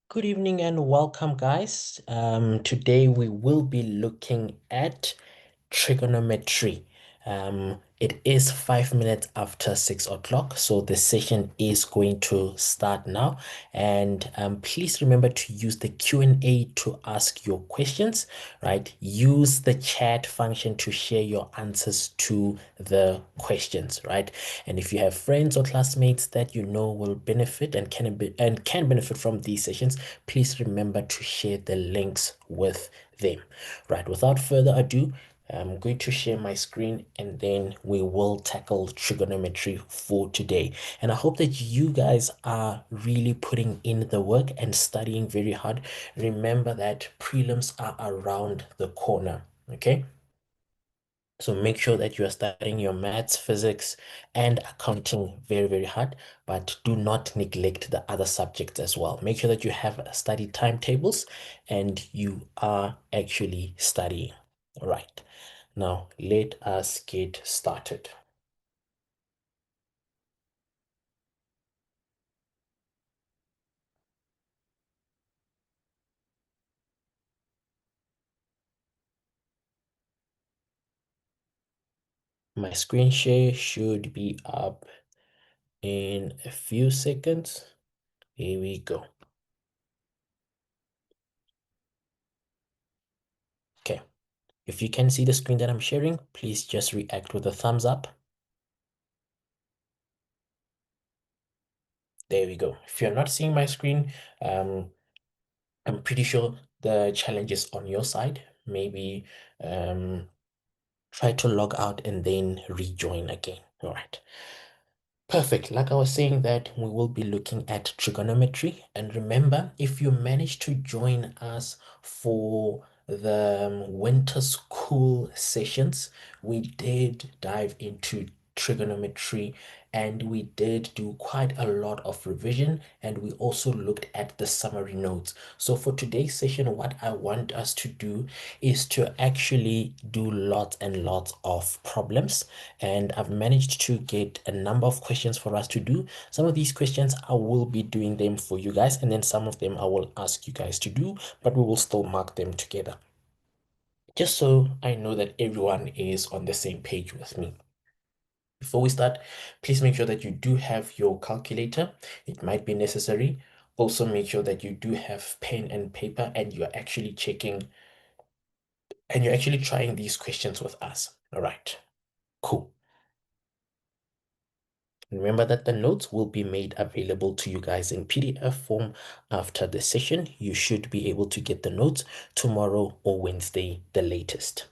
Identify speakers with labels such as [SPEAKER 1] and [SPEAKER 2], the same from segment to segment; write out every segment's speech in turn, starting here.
[SPEAKER 1] Good evening and welcome, guys. Today we will be looking at trigonometry. It is 5 minutes after 6 o'clock, so the session is going to start now. And please remember to use the Q&A to ask your questions, right? Use the chat function to share your answers to the questions, right? And if you have friends or classmates that you know will benefit and can benefit from these sessions, please remember to share the links with them. Right, without further ado, I'm going to share my screen and then we will tackle trigonometry for today. And I hope that you guys are really putting in the work and studying very hard. Remember that prelims are around the corner, okay? So make sure that you are studying your maths, physics, and accounting very, very hard, but do not neglect the other subjects as well. Make sure that you have study timetables and you are actually studying. All right. Now let us get started. My screen share should be up in a few seconds. Here we go. Okay. If you can see the screen that I'm sharing, please just react with a thumbs up. There we go. If you're not seeing my screen, I'm pretty sure the challenge is on your side. Maybe um, try to log out and then rejoin again. All right. Perfect. Like I was saying that we will be looking at trigonometry. And remember, if you manage to join us for the winter school sessions, we did dive into trigonometry and we did do quite a lot of revision and we also looked at the summary notes. So for today's session, what I want us to do is to actually do lots and lots of problems, and I've managed to get a number of questions for us to do. Some of these questions I will be doing them for you guys, and then some of them I will ask you guys to do, but we will still mark them together just so I know that everyone is on the same page with me. Before we start, please make sure that you do have your calculator. It might be necessary. Also, make sure that you do have pen and paper and you're actually checking and you're actually trying these questions with us. All right, cool. Remember that the notes will be made available to you guys in PDF form after the session. You should be able to get the notes tomorrow or Wednesday, the latest.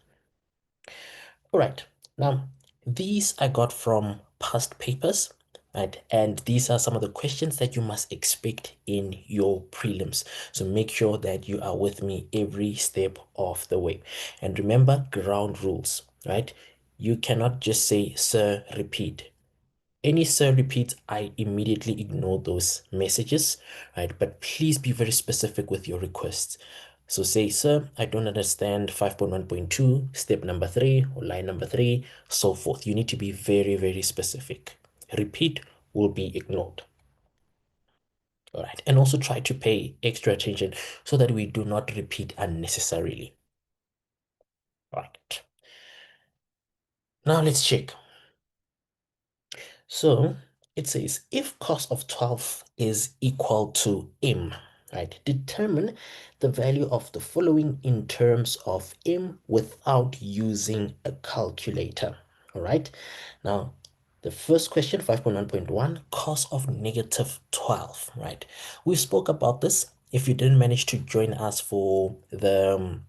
[SPEAKER 1] All right. Now, these I got from past papers, right? And these are some of the questions that you must expect in your prelims. So make sure that you are with me every step of the way. And remember ground rules, right? You cannot just say, sir, repeat. Any sir repeats, I immediately ignore those messages, right? But please be very specific with your requests. So say, sir, I don't understand 5.1.2, step number 3, or line number 3, so forth. You need to be very, very specific. Repeat will be ignored. All right. And also try to pay extra attention so that we do not repeat unnecessarily. All right. Now let's check. So it says if cos of 12 is equal to m, right? Determine the value of the following in terms of m without using a calculator. All right. Now, the first question, 5.1.1, cos of negative 12, right? We spoke about this. If you didn't manage to join us for the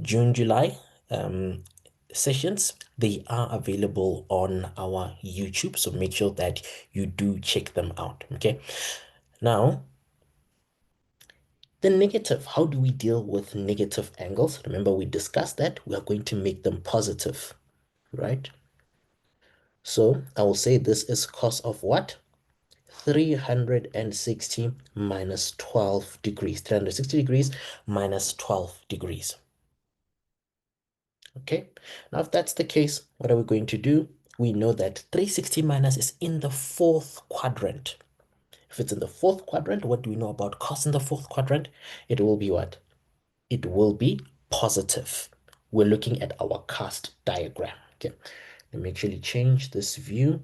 [SPEAKER 1] June, July sessions, they are available on our YouTube. So make sure that you do check them out. Okay. Now, the negative, how do we deal with negative angles? Remember, we discussed that we are going to make them positive, right? So I will say this is cos of what? 360 minus 12 degrees. 360 degrees minus 12 degrees. Okay, now if that's the case, what are we going to do? We know that 360 minus is in the fourth quadrant. If it's in the fourth quadrant, what do we know about cos in the fourth quadrant? It will be what? It will be positive. We're looking at our cast diagram. Okay, let me actually change this view.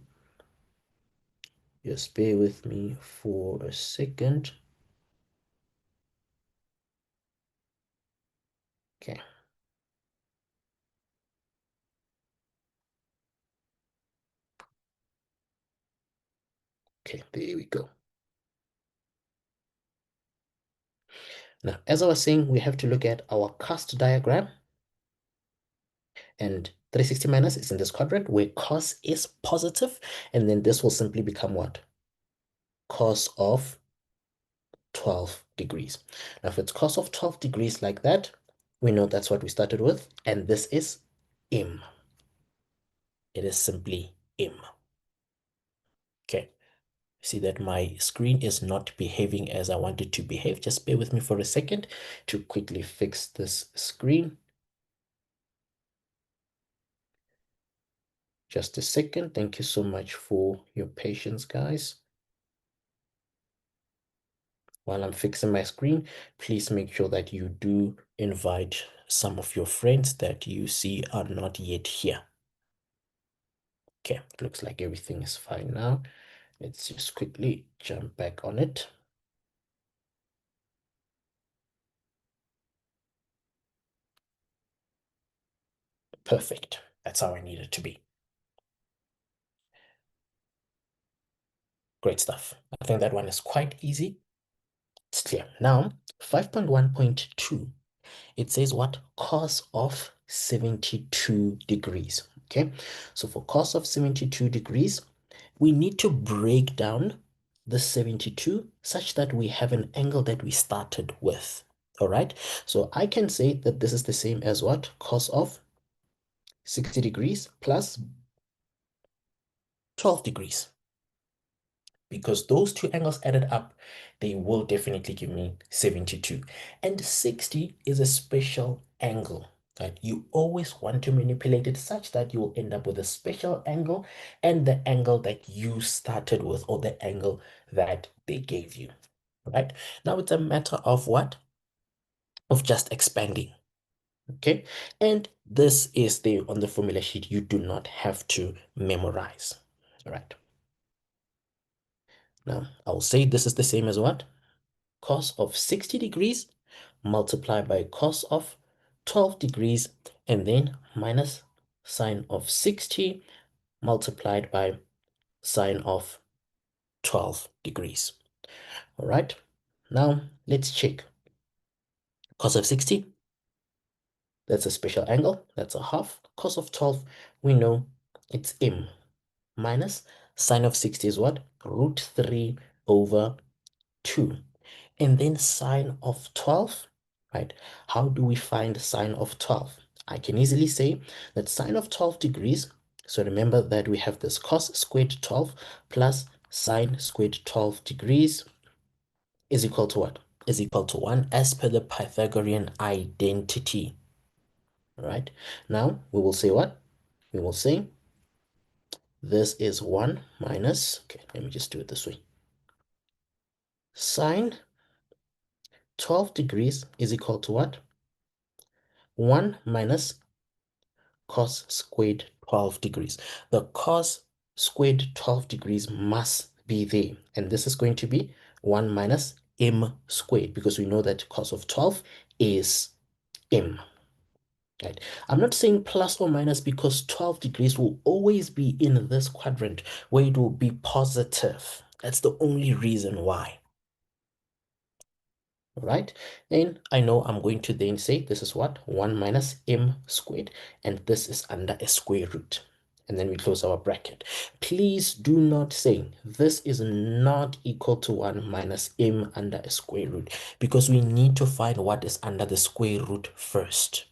[SPEAKER 1] Just bear with me for a second. Okay. Okay, there we go. Now, as I was saying, we have to look at our cast diagram, and 360 minus is in this quadrant where cos is positive, and then this will simply become what? Cos of 12 degrees. Now, if it's cos of 12 degrees like that, we know that's what we started with, and this is m. It is simply m. Okay. See that my screen is not behaving as I want it to behave. Just bear with me for a second to quickly fix this screen. Just a second. Thank you so much for your patience, guys. While I'm fixing my screen, please make sure that you do invite some of your friends that you see are not yet here. Okay, it looks like everything is fine now. Let's just quickly jump back on it. Perfect. That's how I need it to be. Great stuff. I think that one is quite easy. It's clear. Now, 5.1.2, it says what? Cos of 72 degrees. Okay, so for cos of 72 degrees, we need to break down the 72 such that we have an angle that we started with. All right, so I can say that this is the same as what? Cos of 60 degrees plus 12 degrees. Because those two angles added up, they will definitely give me 72. And 60 is a special angle, right? You always want to manipulate it such that you will end up with a special angle and the angle that you started with, or the angle that they gave you, right? Now it's a matter of what? Of just expanding. Okay, and this is there on the formula sheet. You do not have to memorize. All right. Now I'll say this is the same as what? Cos of 60 degrees multiplied by cos of 12 degrees, and then minus sine of 60 multiplied by sine of 12 degrees. All right, now let's check. Cos of 60, that's a special angle, that's a half. Cos of 12, we know it's m, minus sine of 60 is what? Root 3 over 2. And then sine of 12, right? How do we find sine of 12? I can easily say that sine of 12 degrees, so remember that we have this cos squared 12 plus sine squared 12 degrees is equal to what? Is equal to 1 as per the Pythagorean identity, right? Now we will say what? We will say this is 1 minus, okay, let me just do it this way. Sine 12 degrees is equal to what? 1 minus cos squared 12 degrees. The cos squared 12 degrees must be there. And this is going to be 1 minus m squared, because we know that cos of 12 is m. Right? I'm not saying plus or minus because 12 degrees will always be in this quadrant where it will be positive. That's the only reason why. Right? Then I know I'm going to then say this is what? 1 minus m squared, and this is under a square root. And then we close our bracket. Please do not say this is not equal to 1 minus m under a square root, because we need to find what is under the square root first.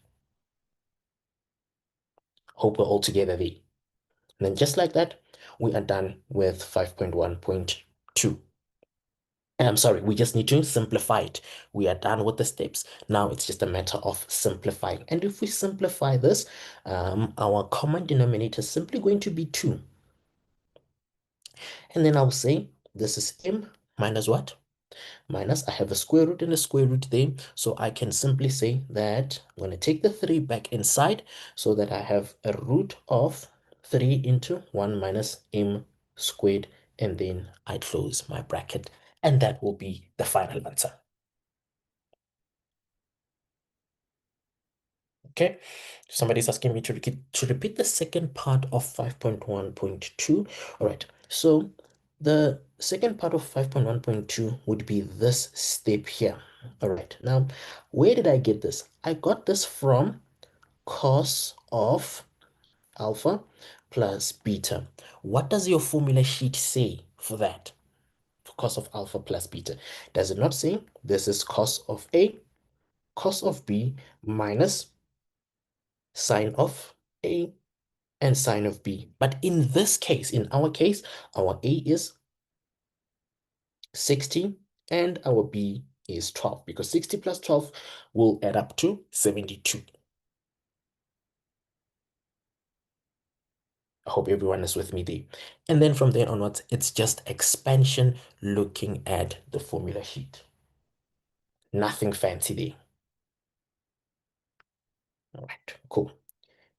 [SPEAKER 1] Hope we're all together there. And then just like that, we are done with 5.1.2. I'm sorry, we just need to simplify it. We are done with the steps. Now it's just a matter of simplifying. And if we simplify this, our common denominator is simply going to be 2. And then I'll say this is m minus what? Minus, I have a square root and a square root there. So I can simply say that I'm going to take the 3 back inside so that I have a root of 3 into 1 minus m squared. And then I close my bracket. And that will be the final answer. Okay, somebody's asking me to repeat the second part of 5.1.2. All right, so the second part of 5.1.2 would be this step here. All right, now where did I get this? I got this from cos of alpha plus beta. What does your formula sheet say for that? For cos of alpha plus beta. Does it not say this is cos of A, cos of B minus sine of A and sine of B? But in this case, in our case, our A is 60 and our B is 12 because 60 plus 12 will add up to 72. I hope everyone is with me there. And then from there onwards, it's just expansion looking at the formula sheet. Nothing fancy there. All right, cool.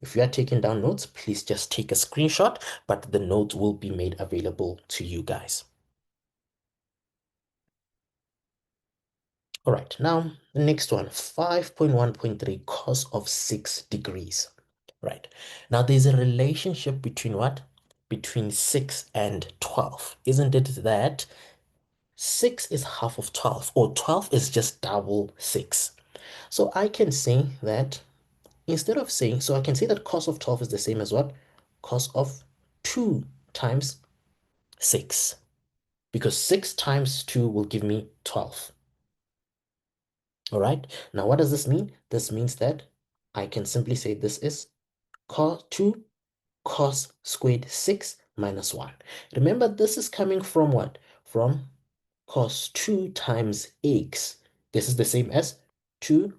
[SPEAKER 1] If you are taking down notes, please just take a screenshot, but the notes will be made available to you guys. All right, now the next one, 5.1.3, cos of 6 degrees. Right, now there's a relationship between what? Between 6 and 12. Isn't it that 6 is half of 12, or 12 is just double 6? So I can say that instead of saying, so I can say that cos of 12 is the same as what? Cos of 2 times 6, because 6 times 2 will give me 12. All right, now what does this mean? This means that I can simply say this is cos 2 cos squared 6 minus 1. Remember, this is coming from what? From cos 2 times x. This is the same as 2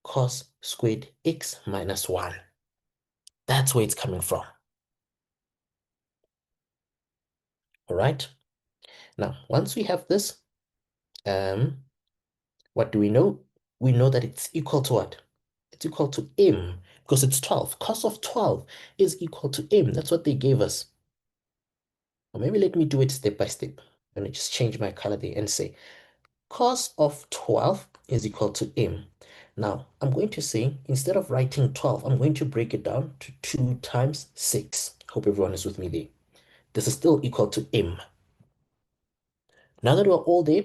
[SPEAKER 1] cos squared x minus 1. That's where it's coming from. All right. Now, once we have this, what do we know? We know that it's equal to what? It's equal to m because it's 12. Cos of 12 is equal to m. That's what they gave us. Or maybe let me do it step by step. Let me just change my color there and say cos of 12 is equal to m. Now, I'm going to say, instead of writing 12, I'm going to break it down to 2 times 6. Hope everyone is with me there. This is still equal to m. Now that we're all there,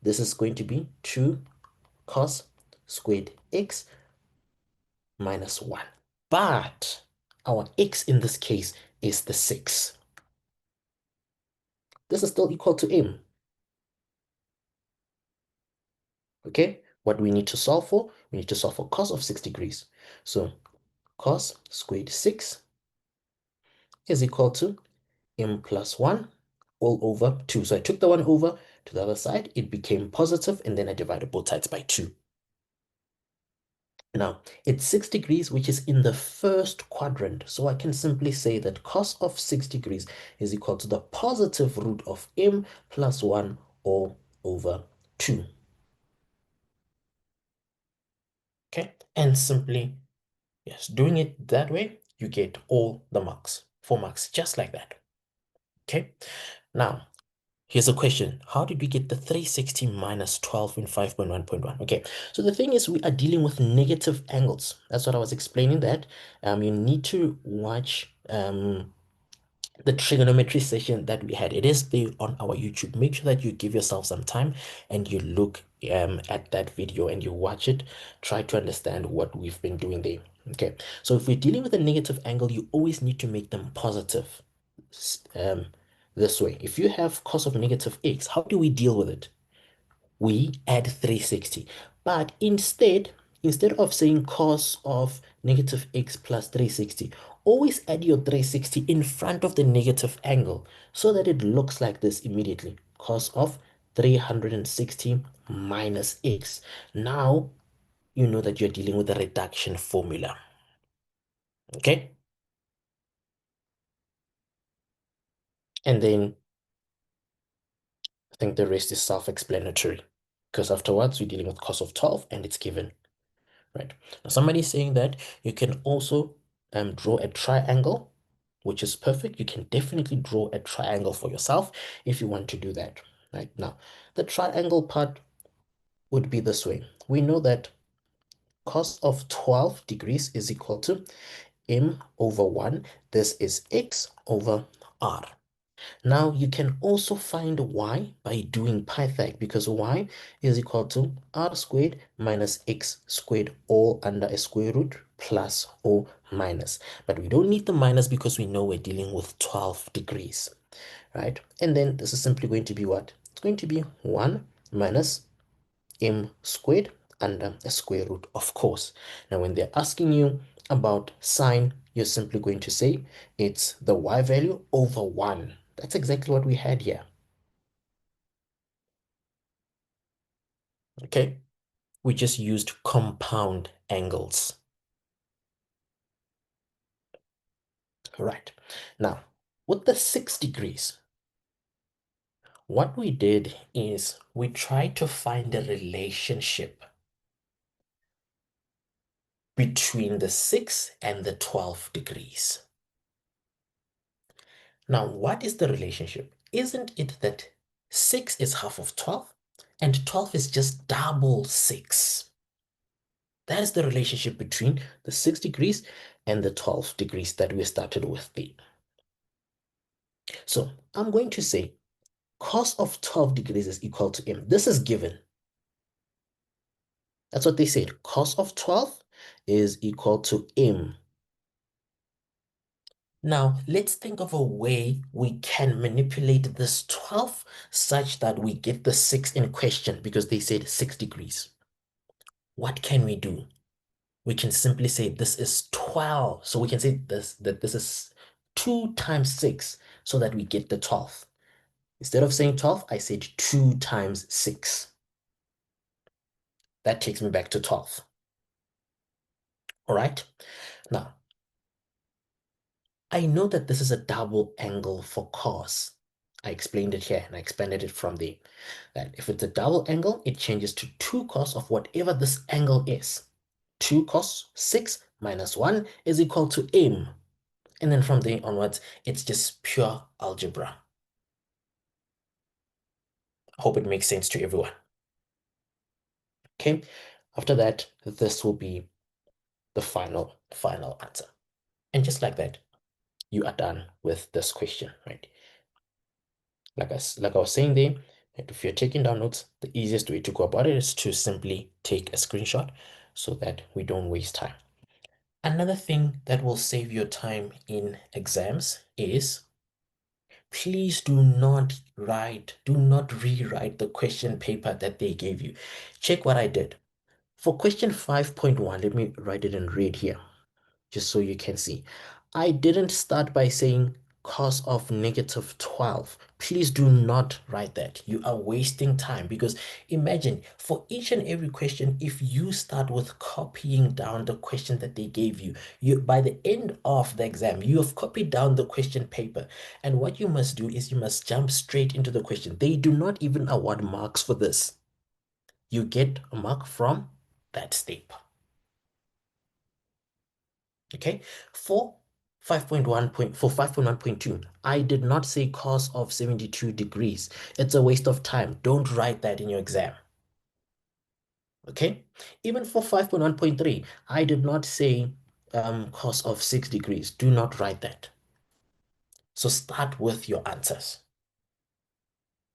[SPEAKER 1] this is going to be 2 cos squared x minus 1. But our x in this case is the 6. This is still equal to m. Okay, what do we need to solve for? We need to solve for cos of 6 degrees. So cos squared 6 is equal to m plus 1 all over 2. So I took the 1 over to the other side. It became positive, and then I divided both sides by 2. Now, it's 6 degrees, which is in the first quadrant. So I can simply say that cos of 6 degrees is equal to the positive root of m plus 1 all over 2. Okay, and simply, yes, doing it that way, you get all the marks, 4 marks, just like that. Okay, now here's a question. How did we get the 360 minus 12 in 5.1.1? Okay, so the thing is, we are dealing with negative angles. That's what I was explaining, that you need to watch the trigonometry session that we had. It is there on our YouTube. Make sure that you give yourself some time and you look at that video and you watch it. Try to understand what we've been doing there. Okay, so if we're dealing with a negative angle, you always need to make them positive. Um, this way, if you have cos of negative x, how do we deal with it? We add 360. But instead of saying cos of negative x plus 360, always add your 360 in front of the negative angle so that it looks like this immediately. Cos of 360 minus x. Now you know that you're dealing with a reduction formula. Okay? And then think the rest is self-explanatory because afterwards we're dealing with cos of 12 and it's given, right? Now somebody's saying that you can also draw a triangle, which is perfect. You can definitely draw a triangle for yourself if you want to do that, right? Now, the triangle part would be this way. We know that cos of 12 degrees is equal to m over 1. This is x over r. Now, you can also find y by doing Pythag because y is equal to r squared minus x squared all under a square root plus or minus. But we don't need the minus because we know we're dealing with 12 degrees, right? And then this is simply going to be what? It's going to be 1 minus m squared under a square root, of course. Now, when they're asking you about sine, you're simply going to say it's the y value over 1. That's exactly what we had here. Okay, we just used compound angles. Right. Now, with the 6 degrees, what we did is we tried to find a relationship between the 6 and the 12 degrees. Now, what is the relationship? Isn't it that 6 is half of 12 and 12 is just double 6? That is the relationship between the 6 degrees and the 12 degrees that we started with there. So I'm going to say cos of 12 degrees is equal to m. This is given. That's what they said. Cos of 12 is equal to m. Now, let's think of a way we can manipulate this 12 such that we get the 6 in question because they said 6 degrees. What can we do? We can simply say this is 12. So we can say that this is 2 times 6 so that we get the 12. Instead of saying 12, I said 2 times 6. That takes me back to 12. All right. Now, I know that this is a double angle for cos. I explained it here and I expanded it from there. That if it's a double angle, it changes to 2 cos of whatever this angle is. 2 cos 6 minus 1 is equal to m. And then from there onwards, it's just pure algebra. I hope it makes sense to everyone. Okay, after that, this will be the final answer. And just like that, you are done with this question, right? Like I was saying there, if you're taking down notes, the easiest way to go about it is to simply take a screenshot so that we don't waste time. Another thing that will save your time in exams is please do not rewrite the question paper that they gave you. Check what I did. For question 5.1, let me write it in red here, just so you can see. I didn't start by saying cos of negative 12. Please do not write that. You are wasting time because imagine for each and every question, if you start with copying down the question that they gave you, by the end of the exam, you have copied down the question paper. And what you must do is you must jump straight into the question. They do not even award marks for this. You get a mark from that step. Okay, for 5.1.2, I did not say cos of 72 degrees. It's a waste of time. Don't write that in your exam. Okay, even for 5.1.3, I did not say cos of 6 degrees. Do not write that. So start with your answers.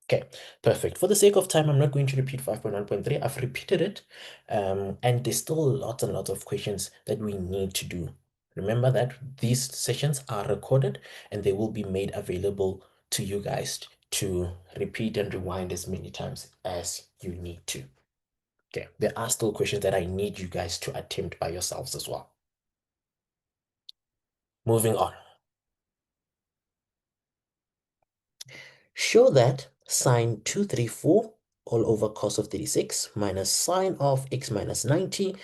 [SPEAKER 1] Okay, perfect. For the sake of time, I'm not going to repeat 5.1.3. I've repeated it, and there's still lots and lots of questions that we need to do. Remember that these sessions are recorded and they will be made available to you guys to repeat and rewind as many times as you need to. Okay, there are still questions that I need you guys to attempt by yourselves as well. Moving on. Show that sine 234 all over cos of 36 minus sine of x minus 90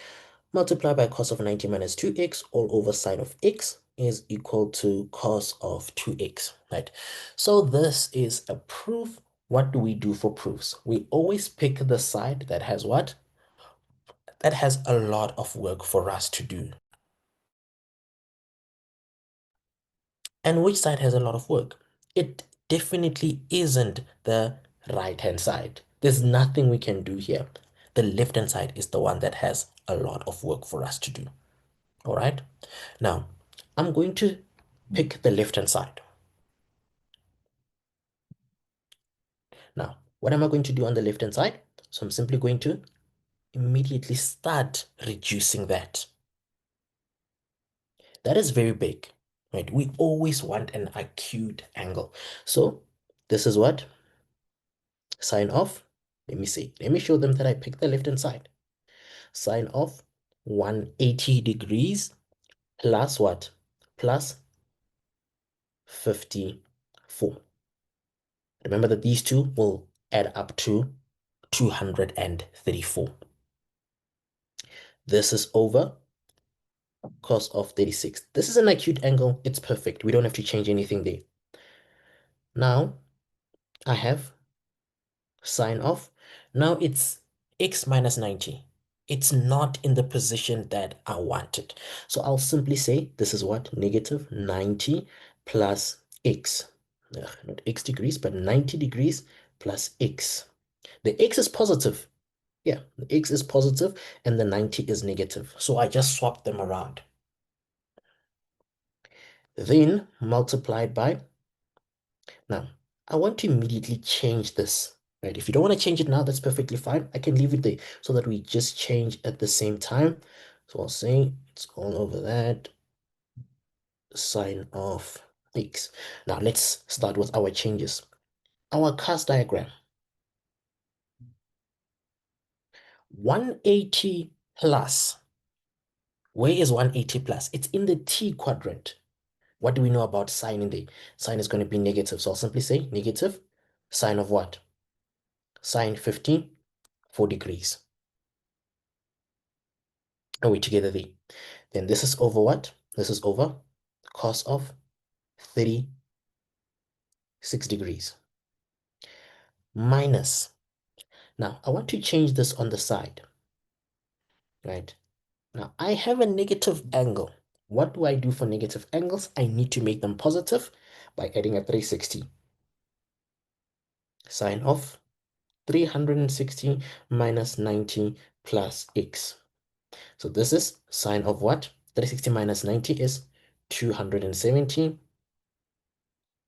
[SPEAKER 1] multiplied by cos of 90 minus 2x all over sine of x is equal to cos of 2x, right? So this is a proof what do we do for proofs? We always pick the side that has what? That has a lot of work for us to do. And which side has a lot of work? It definitely isn't the right-hand side. There's nothing we can do here. The left-hand side is the one that has a lot of work for us to do. All right. Now, I'm going to pick the left-hand side. Now, what am I going to do on the left-hand side? So I'm simply going to immediately start reducing that. That is very big, right? We always want an acute angle. So this is what? Sine of, let me see. Let me show them that I picked the left-hand side. Sine of 180 degrees plus what? Plus 54. Remember that these two will add up to 234. This is over cos of 36. This is an acute angle. It's perfect. We don't have to change anything there. Now, I have sine of. Now it's x minus 90. It's not in the position that I wanted. So I'll simply say this is what? Negative 90 plus x. Not x degrees, but 90 degrees plus x. The x is positive. Yeah, the x is positive and the 90 is negative. So I just swapped them around. Then multiplied by, now I want to immediately change this, right? If you don't want to change it now, that's perfectly fine. I can leave it there so that we just change at the same time. So I'll say it's all over that sine of x. Now let's start with our changes. Our cast diagram. 180 plus. Where is 180 plus? It's in the t quadrant. What do we know about sine in there? Sine is going to be negative. So I'll simply say negative sine of what? Sine 15, 4 degrees. And we together there. Then this is over what? This is over cos of 36 degrees. Minus. Now, I want to change this on the side. Right? Now, I have a negative angle. What do I do for negative angles? I need to make them positive by adding a 360. Sine of 360 minus 90 plus x. So this is sine of what? 360 minus 90 is 270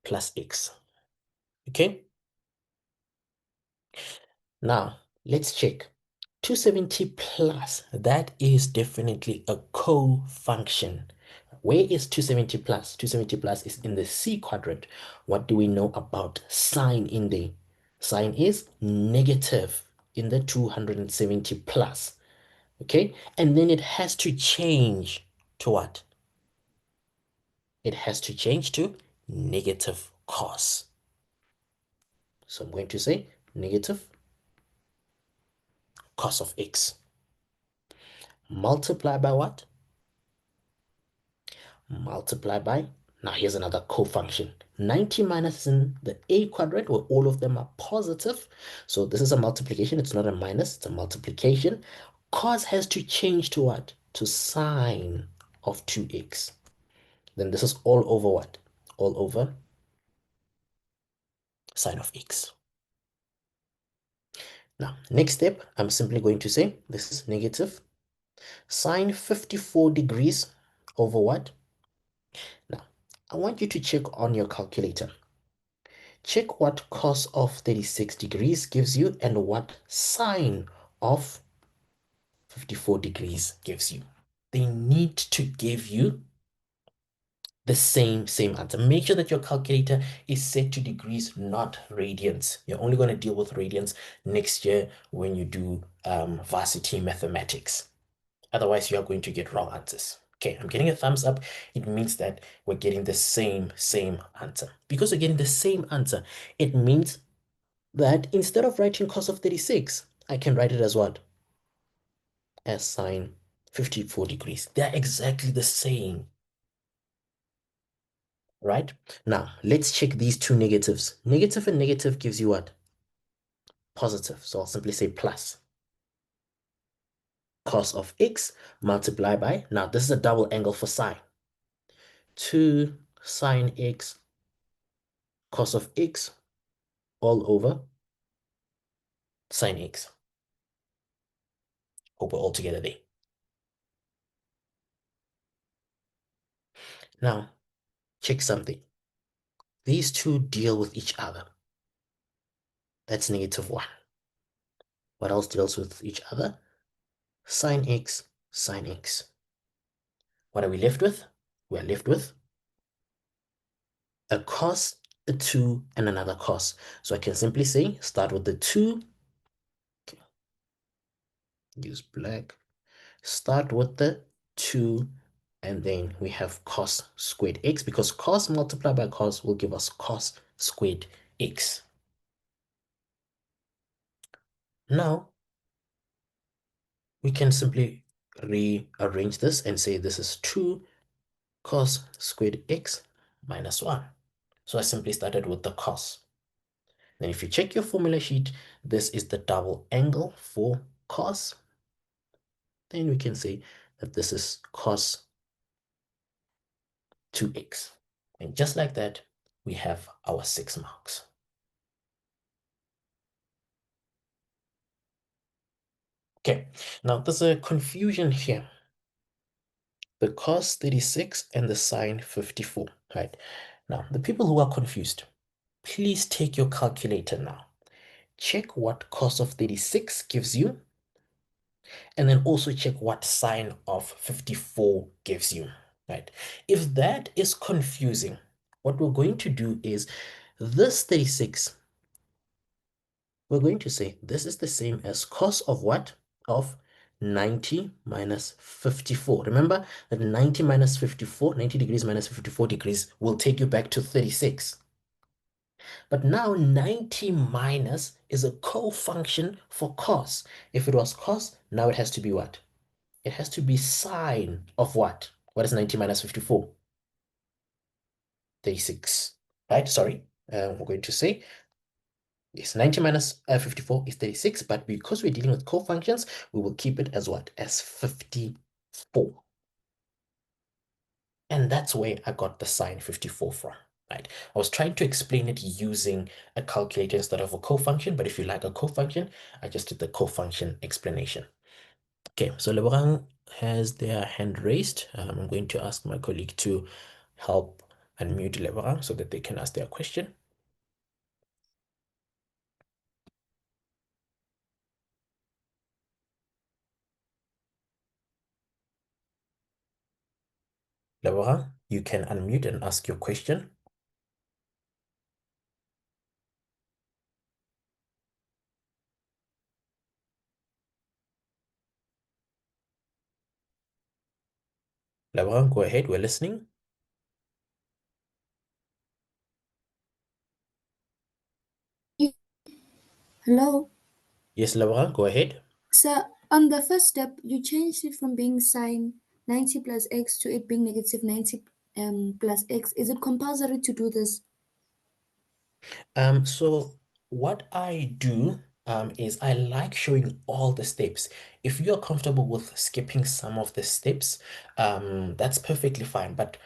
[SPEAKER 1] plus x. Okay? Now, let's check. 270 plus, that is definitely a co-function. Where is 270 plus? 270 plus is in the C quadrant. What do we know about sine in there? Sine is negative in the 270 plus. Okay? And then it has to change to what? It has to change to negative cos. So I'm going to say negative cos of x. Multiply by what? Multiply by, now here's another co-function. 90 minus in the a quadrant where all of them are positive. So this is a multiplication. It's not a minus, it's a multiplication. Cos has to change to what? To sine of 2x. Then this is all over what? All over sine of x. Now, next step, I'm simply going to say this is negative sine 54 degrees over what? Now, I want you to check on your calculator. Check what cos of 36 degrees gives you and what sine of 54 degrees gives you. They need to give you the same answer. Make sure that your calculator is set to degrees, not radians. You're only going to deal with radians next year when you do varsity mathematics. Otherwise, you are going to get wrong answers. Okay, I'm getting a thumbs up. It means that we're getting the same answer. Because we're getting the same answer, it means that instead of writing cos of 36, I can write it as what? As sine 54 degrees. They're exactly the same, right? Now, let's check these two negatives. Negative and negative gives you what? positive. So I'll simply say plus cos of x multiplied by, now this is a double angle for sine, 2 sine x cos of x all over sine x. Hope we're all together there. Now, check something. These two deal with each other. That's -1. What else deals with each other? Sine x, sine x. What are we left with? We're left with a cos, a 2, and another cos. So I can simply say, start with the 2. Okay. Use black. Start with the 2, and then we have cos squared x, because cos multiplied by cos will give us cos squared x. Now, we can simply rearrange this and say this is 2 cos squared x minus 1. So I simply started with the cos. Then if you check your formula sheet, this is the double angle for cos. Then we can say that this is cos 2x. And just like that, we have our 6 marks. Okay, now there's a confusion here. The cos 36 and the sine 54, right? Now, the people who are confused, please take your calculator now. Check what cos of 36 gives you, and then also check what sine of 54 gives you, right? If that is confusing, what we're going to do is this 36, we're going to say this is the same as cos of what? Of 90 minus 54. Remember that 90 minus 54, 90 degrees minus 54 degrees will take you back to 36. But now 90 minus is a co-function for cos. If it was cos, now it has to be what? It has to be sine of what? What is 90 minus 54? 36, right? Sorry, we're going to say, yes, 90 minus 54 is 36, but because we're dealing with co-functions, we will keep it as what? As 54. And that's where I got the sine 54 from, right? I was trying to explain it using a calculator instead of a co-function, but if you like a co-function, I just did the co-function explanation. Okay, so Lebrun has their hand raised. I'm going to ask my colleague to help unmute Lebrun so that they can ask their question. Lebrun, you can unmute and ask your question. Lebrun, go ahead, we're listening.
[SPEAKER 2] Hello.
[SPEAKER 1] Yes, Lebrun, go ahead.
[SPEAKER 2] So on the first step, you changed it from being sine 90 plus x to it being negative 90 plus x. Is it compulsory to do this?
[SPEAKER 1] So what I do is I like showing all the steps. If you're comfortable with skipping some of the steps, that's perfectly fine. But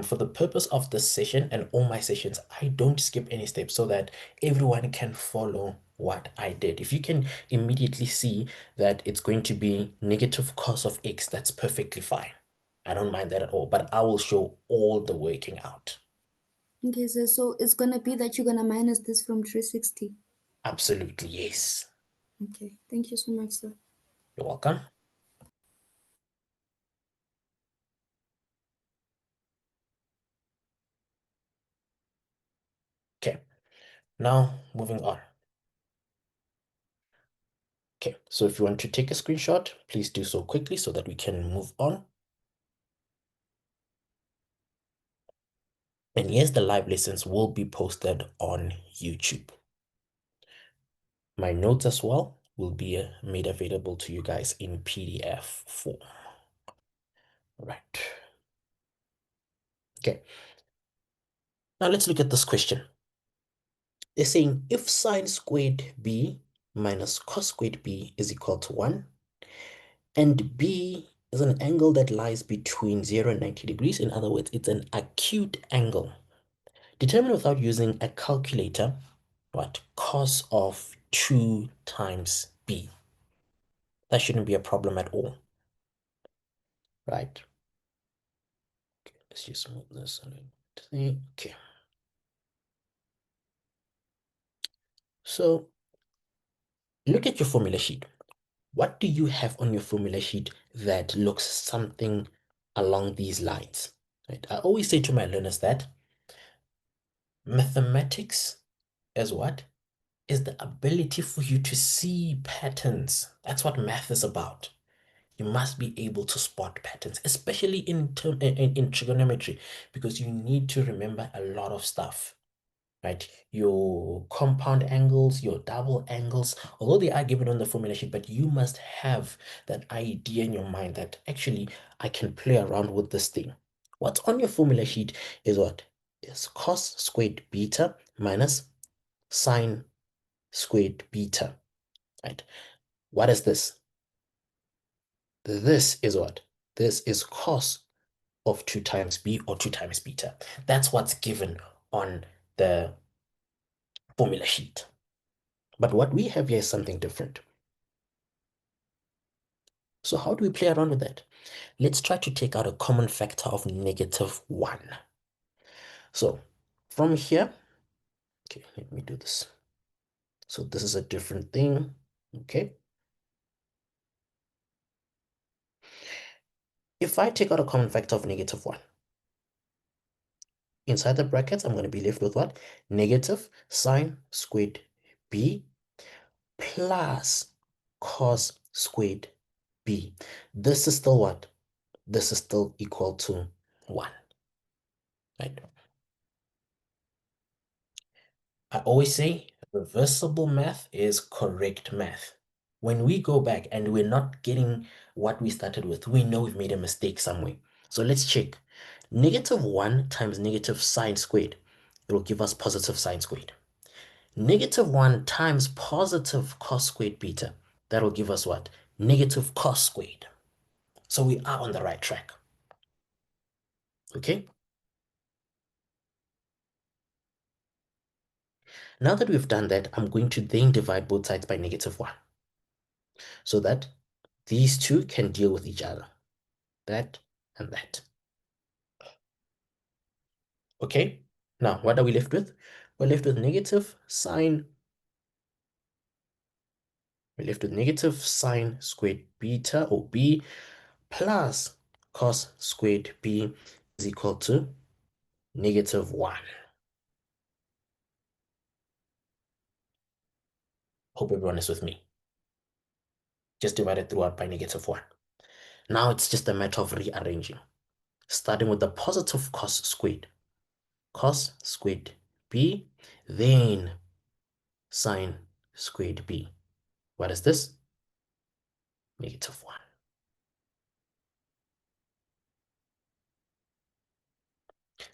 [SPEAKER 1] for the purpose of this session and all my sessions, I don't skip any steps so that everyone can follow what I did. If you can immediately see that it's going to be negative cos of x, that's perfectly fine. I don't mind that at all, but I will show all the working out.
[SPEAKER 2] Okay, so it's gonna be that you're gonna minus this from 360.
[SPEAKER 1] Absolutely, yes.
[SPEAKER 2] Okay, thank you so much, sir.
[SPEAKER 1] You're welcome. Okay, now moving on. Okay, so if you want to take a screenshot, please do so quickly so that we can move on. And yes, the live lessons will be posted on YouTube. My notes as well will be made available to you guys in PDF form. Right. Okay. Now let's look at this question. They're saying if sine squared b minus cos squared b is equal to 1. And b is an angle that lies between 0 and 90 degrees. In other words, it's an acute angle. Determine without using a calculator what cos of 2 times b. That shouldn't be a problem at all, right? Okay, let's just move this a little bit. Okay. So look at your formula sheet. What do you have on your formula sheet that looks something along these lines? Right? I always say to my learners that mathematics is what? Is the ability for you to see patterns. That's what math is about. You must be able to spot patterns, especially in trigonometry, because you need to remember a lot of stuff, right? Your compound angles, your double angles, although they are given on the formula sheet, but you must have that idea in your mind that actually I can play around with this thing. What's on your formula sheet is what? Is cos squared beta minus sine squared beta, right? What is this? This is what? This is cos of 2 times b or 2 times beta. That's what's given on the formula sheet. But what we have here is something different. So how do we play around with that? Let's try to take out a common factor of -1. So from here, okay, let me do this. So this is a different thing, okay? If I take out a common factor of -1, inside the brackets, I'm going to be left with what? Negative sine squared b plus cos squared b. This is still what? This is still equal to 1, right? I always say reversible math is correct math. When we go back and we're not getting what we started with, we know we've made a mistake somewhere. So let's check. -1 times negative sine squared, it will give us positive sine squared. -1 times positive cos squared beta, that will give us what? Negative cos squared. So we are on the right track. Okay? Now that we've done that, I'm going to then divide both sides by -1 so that these two can deal with each other. That and that. Okay? Now, what are we left with? We're left with negative sine. We're left with negative sine squared beta or b plus cos squared b is equal to -1. Hope everyone is with me. Just divide it throughout by -1. Now it's just a matter of rearranging, starting with the positive cos squared. Cos squared b, then sine squared b. What is this? -1.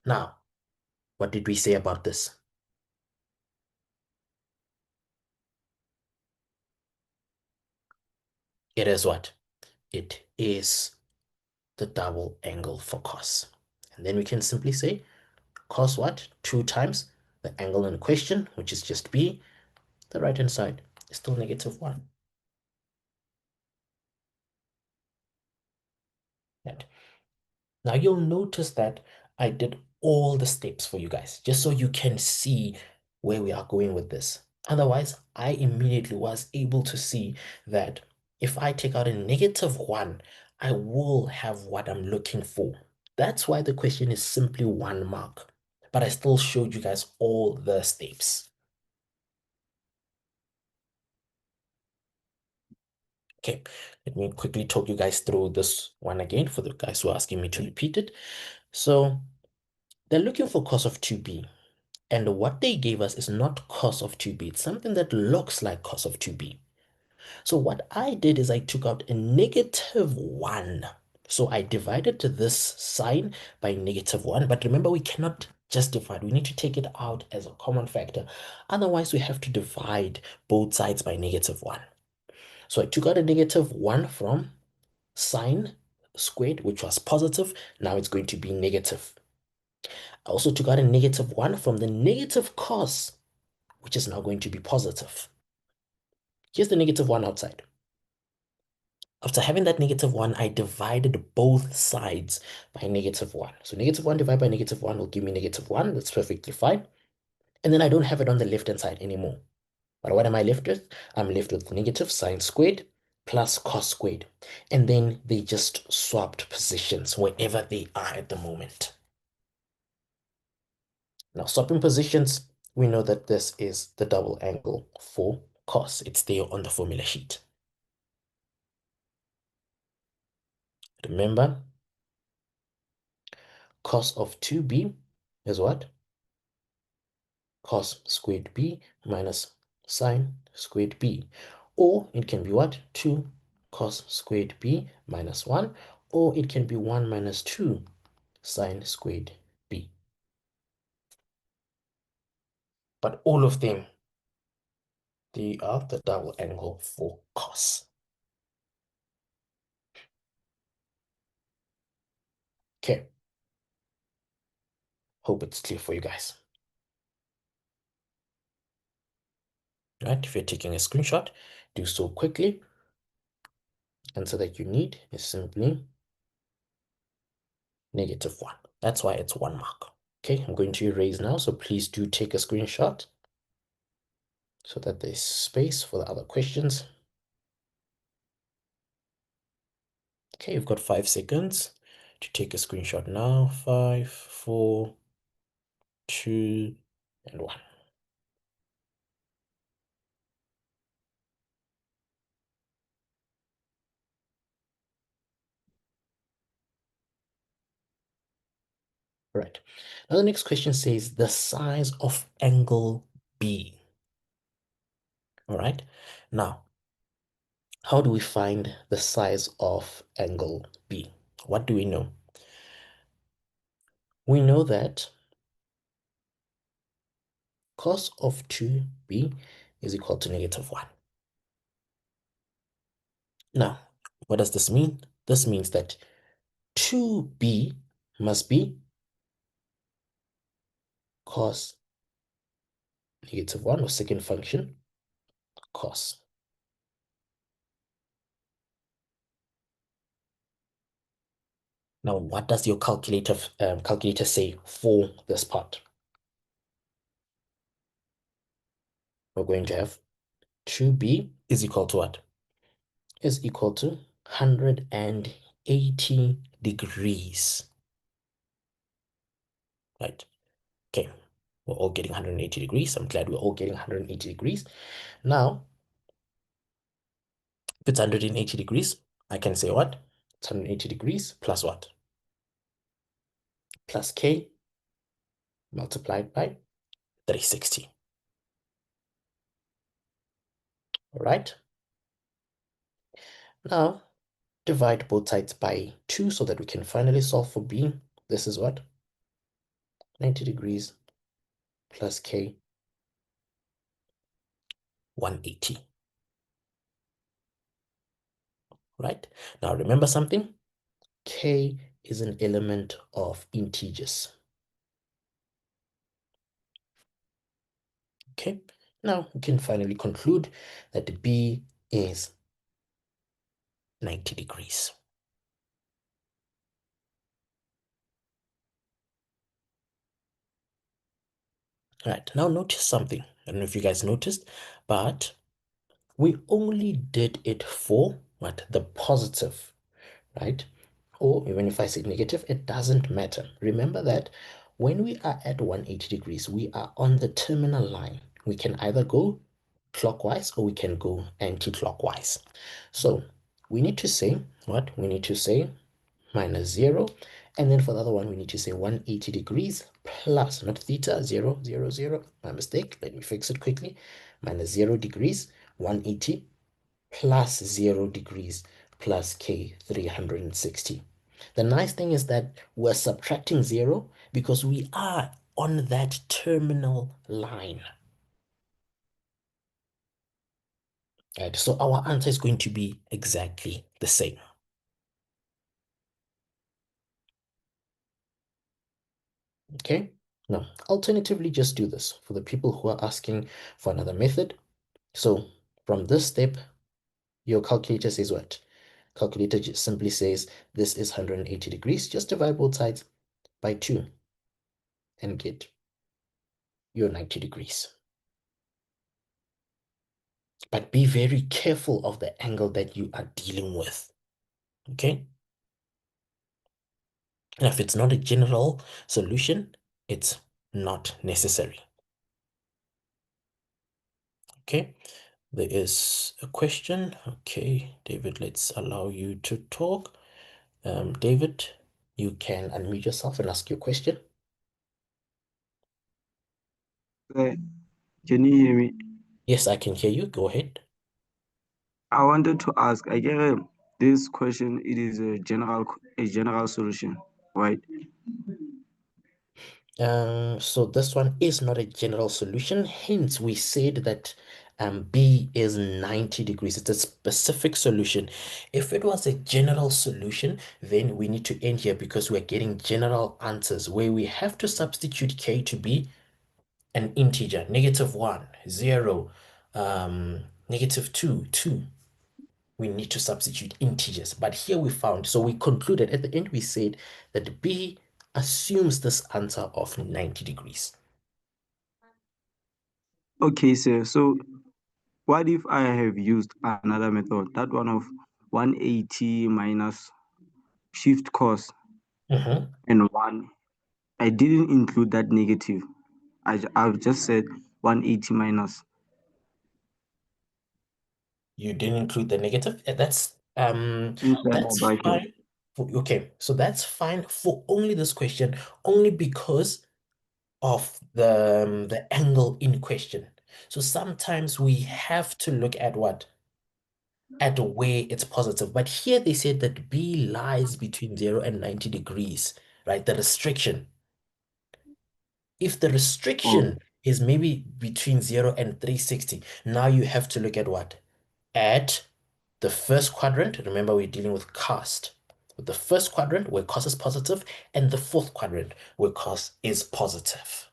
[SPEAKER 1] Now, what did we say about this? It is what? It is the double angle for cos. And then we can simply say cos what? 2 times the angle in question, which is just b. The right-hand side is still -1. And now you'll notice that I did all the steps for you guys, just so you can see where we are going with this. Otherwise, I immediately was able to see that if I take out a -1, I will have what I'm looking for. That's why the question is simply 1 mark. But I still showed you guys all the steps. Okay, let me quickly talk you guys through this one again for the guys who are asking me to repeat it. So they're looking for cos of 2b. And what they gave us is not cos of 2b. It's something that looks like cos of 2b. So what I did is I took out a -1. So I divided this sign by -1. But remember, we cannot just divide. We need to take it out as a common factor. Otherwise, we have to divide both sides by -1. So I took out a -1 from sine squared, which was positive. Now it's going to be negative. I also took out a -1 from the negative cos, which is now going to be positive. Here's the -1 outside. After having that -1, I divided both sides by -1. So -1 divided by -1 will give me -1. That's perfectly fine. And then I don't have it on the left-hand side anymore. But what am I left with? I'm left with negative sine squared plus cos squared. And then they just swapped positions wherever they are at the moment. Now, swapping positions, we know that this is the double angle for cos. It's there on the formula sheet. Remember, cos of 2b is what? Cos squared b minus sine squared b. Or it can be what? 2 cos squared b minus 1. Or it can be 1 minus 2 sine squared b. But all of them, they are the double angle for cos. Okay. Hope it's clear for you guys. Right? If you're taking a screenshot, do so quickly. Answer that you need is simply -1. That's why it's 1 mark. Okay, I'm going to erase now, so please do take a screenshot so that there's space for the other questions. Okay, you've got 5 seconds to take a screenshot now. 5, 4, 2, and 1. Right. Now the next question says the size of angle B. All right. Now, how do we find the size of angle B? What do we know? We know that cos of 2b is equal to -1. Now, what does this mean? This means that 2b must be cos -1 or second function cos. Now, what does your calculator say for this part? We're going to have 2b is equal to what? Is equal to 180 degrees. Right? Okay. We're all getting 180 degrees. I'm glad we're all getting 180 degrees. Now, if it's 180 degrees, I can say what? It's 180 degrees plus what? Plus k multiplied by 360. All right. Now, divide both sides by 2 so that we can finally solve for b. This is what? 90 degrees plus k, 180. Right? Now, remember something? K is an element of integers. Okay, now we can finally conclude that B is 90 degrees. All right, now notice something. I don't know if you guys noticed, but we only did it for what? The positive, right? Or even if I say negative, it doesn't matter. Remember that when we are at 180 degrees, we are on the terminal line. We can either go clockwise or we can go anti-clockwise. So we need to say what? We need to say -0. And then for the other one, we need to say 180 degrees plus, not theta, 0, 0, 0. My mistake. Let me fix it quickly. -0 degrees, 180 plus 0 degrees plus k, 360. The nice thing is that we're subtracting 0 because we are on that terminal line. Right, so our answer is going to be exactly the same. Okay, now alternatively, just do this for the people who are asking for another method. So from this step, your calculator says what? Calculator just simply says this is 180 degrees. Just divide both sides by 2 and get your 90 degrees. But be very careful of the angle that you are dealing with. Okay? And if it's not a general solution, it's not necessary. Okay? There is a question. Okay, David, let's allow you to talk. David, you can unmute yourself and ask your question.
[SPEAKER 3] Can you hear me?
[SPEAKER 1] Yes, I can hear you. Go ahead.
[SPEAKER 3] I wanted to ask, I get this question, it is a general solution, right?
[SPEAKER 1] So this one is not a general solution. Hence, we said that B is 90 degrees. It's a specific solution. If it was a general solution, then we need to end here because we're getting general answers where we have to substitute K to be an integer, -1, 0, -2, 2. We need to substitute integers. But here we found, so we concluded at the end, we said that B assumes this answer of 90 degrees.
[SPEAKER 3] Okay, sir. So what if I have used another method, that one of 180 minus shift cos
[SPEAKER 1] Mhm.
[SPEAKER 3] and 1? I didn't include that negative. I've just said 180 minus.
[SPEAKER 1] You didn't include the negative.
[SPEAKER 3] Inside the
[SPEAKER 1] That's
[SPEAKER 3] bracket.
[SPEAKER 1] fine. Okay, so that's fine for only this question, only because of the angle in question. So sometimes we have to look at what? At where it's positive. But here they said that B lies between 0 and 90 degrees, right? The restriction. If the
[SPEAKER 3] Oh,
[SPEAKER 1] restriction is maybe between 0 and 360, now you have to look at what? At the first quadrant. Remember, we're dealing with cos. With the first quadrant, where cos is positive, and the fourth quadrant, where cos is positive.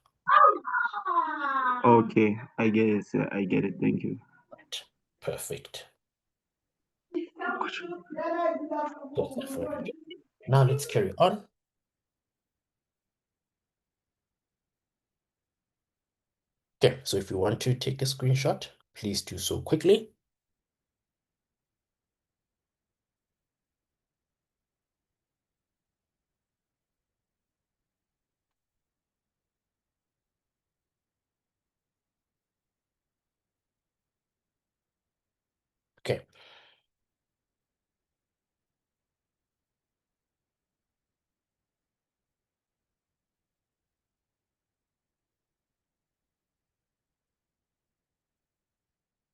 [SPEAKER 3] okay. I get it, sir. I get it. Thank you.
[SPEAKER 1] Right. Perfect. Perfect for you. Now let's carry on. Okay, so if you want to take a screenshot, please do so quickly. Okay.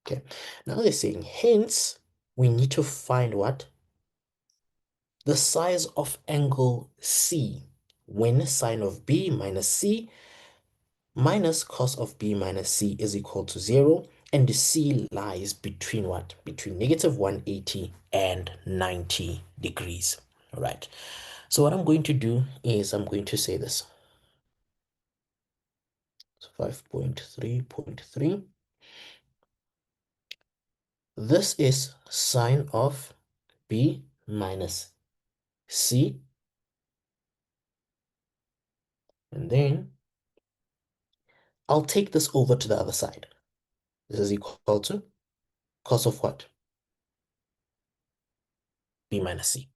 [SPEAKER 1] Okay. Now they're saying, hence, we need to find what? The size of angle C when sine of B minus C minus cos of B minus C is equal to 0. And the C lies between what? Between -180 and 90 degrees. All right. So what I'm going to do is I'm going to say this. So 5.3.3. This is sine of B minus C. And then I'll take this over to the other side. This is equal to cos of what? B minus C.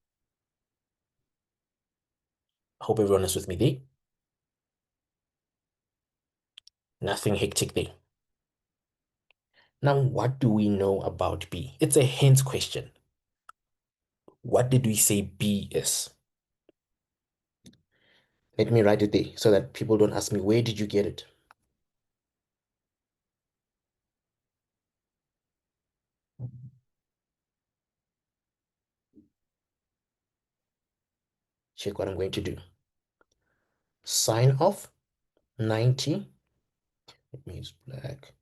[SPEAKER 1] I hope everyone is with me there. Nothing hectic there. Now, what do we know about B? It's a hint question. What did we say B is? Let me write it there so that people don't ask me, where did you get it? Check what I'm going to do. Sine of 90, let me use black,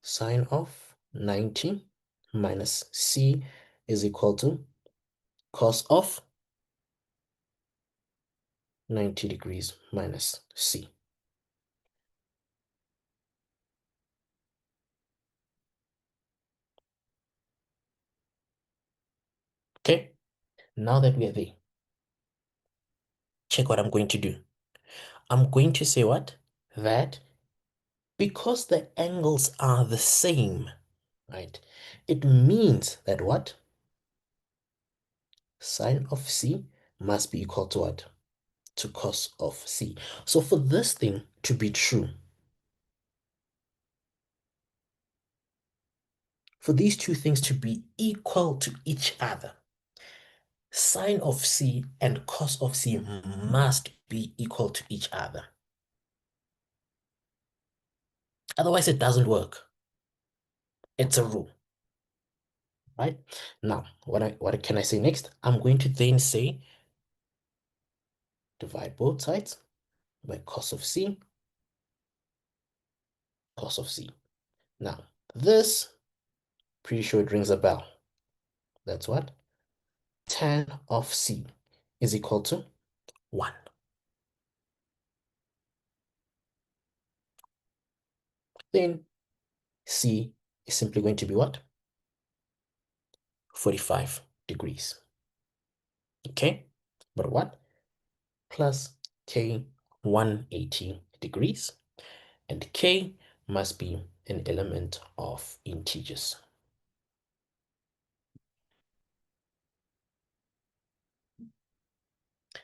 [SPEAKER 1] sine of 90 minus C is equal to cos of 90 degrees minus C. Okay, now that we are there, check what I'm going to do. I'm going to say what? That because the angles are the same, right? It means that what? Sine of C must be equal to what? To cos of C. So for this thing to be true, for these two things to be equal to each other, sine of C and cos of C must be equal to each other. Otherwise, it doesn't work. It's a rule, right? Now, what can I say next? I'm going to then say divide both sides by cos of C, cos of C. Now, this, pretty sure it rings a bell. That's what? Tan of C is equal to 1. Then C is simply going to be what? 45 degrees. Okay? But what? Plus K 180 degrees. And K must be an element of integers.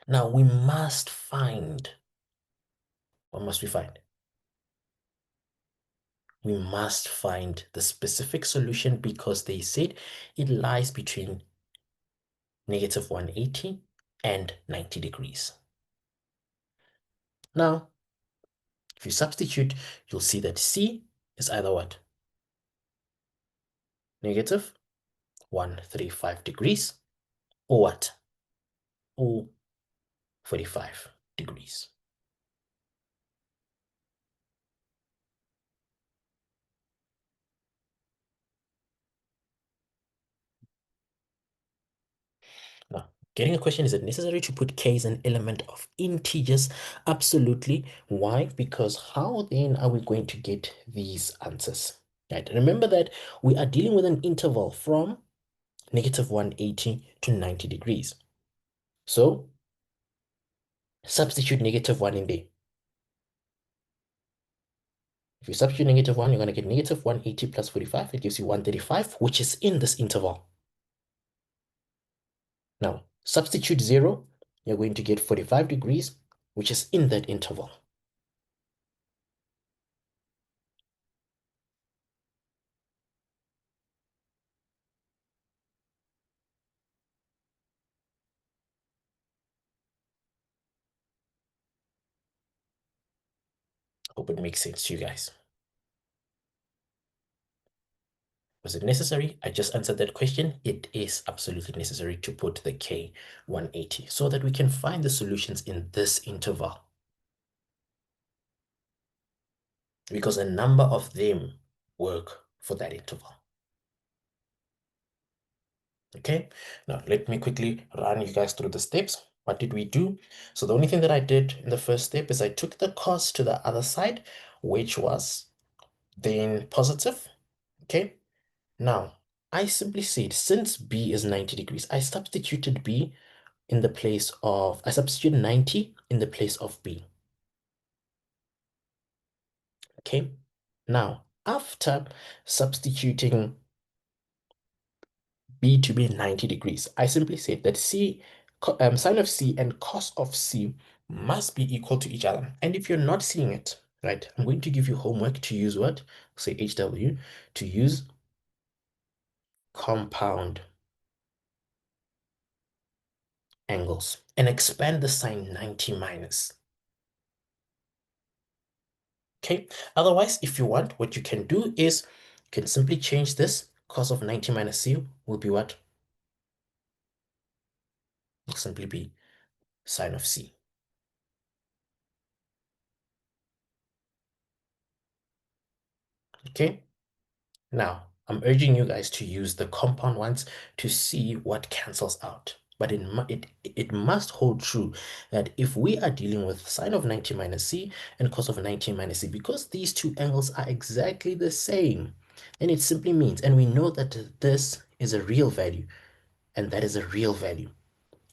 [SPEAKER 1] Now we must find, what must we find? We must find the specific solution because they said it lies between negative 180 and 90 degrees. Now, if you substitute, you'll see that C is either what? Negative 135 degrees or what? Or 45 degrees. Now, getting a question, is it necessary to put K as an element of integers? Absolutely. Why? Because how then are we going to get these answers? Right. Remember that we are dealing with an interval from negative 180 to 90 degrees. So substitute negative 1 in there. If you substitute negative 1, you're going to get negative 180 plus 45. It gives you 135, which is in this interval. Now, substitute 0, you're going to get 45 degrees, which is in that interval. Hope it makes sense to you guys. Was it necessary? I just answered that question. It is absolutely necessary to put the K 180 so that we can find the solutions in this interval. Because a number of them work for that interval. Okay, now let me quickly run you guys through the steps. What did we do? So the only thing that I did in the first step is I took the cos to the other side, which was then positive. Okay, now I simply said since B is 90 degrees, I substituted B in the place of, I substituted 90 in the place of B. Okay, now after substituting B to be 90 degrees, I simply said that sine of C and cos of C must be equal to each other. And if you're not seeing it, right, I'm going to give you homework to use what? Say HW, to use compound angles and expand the sign 90 minus. Okay, otherwise, if you want, what you can do is you can simply change this. Cos of 90 minus C will be what? Will simply be sine of C. Okay. Now, I'm urging you guys to use the compound ones to see what cancels out. But it must hold true that if we are dealing with sine of 90 minus c and cos of 90 minus c, because these two angles are exactly the same, then it simply means, and we know that this is a real value, and that is a real value.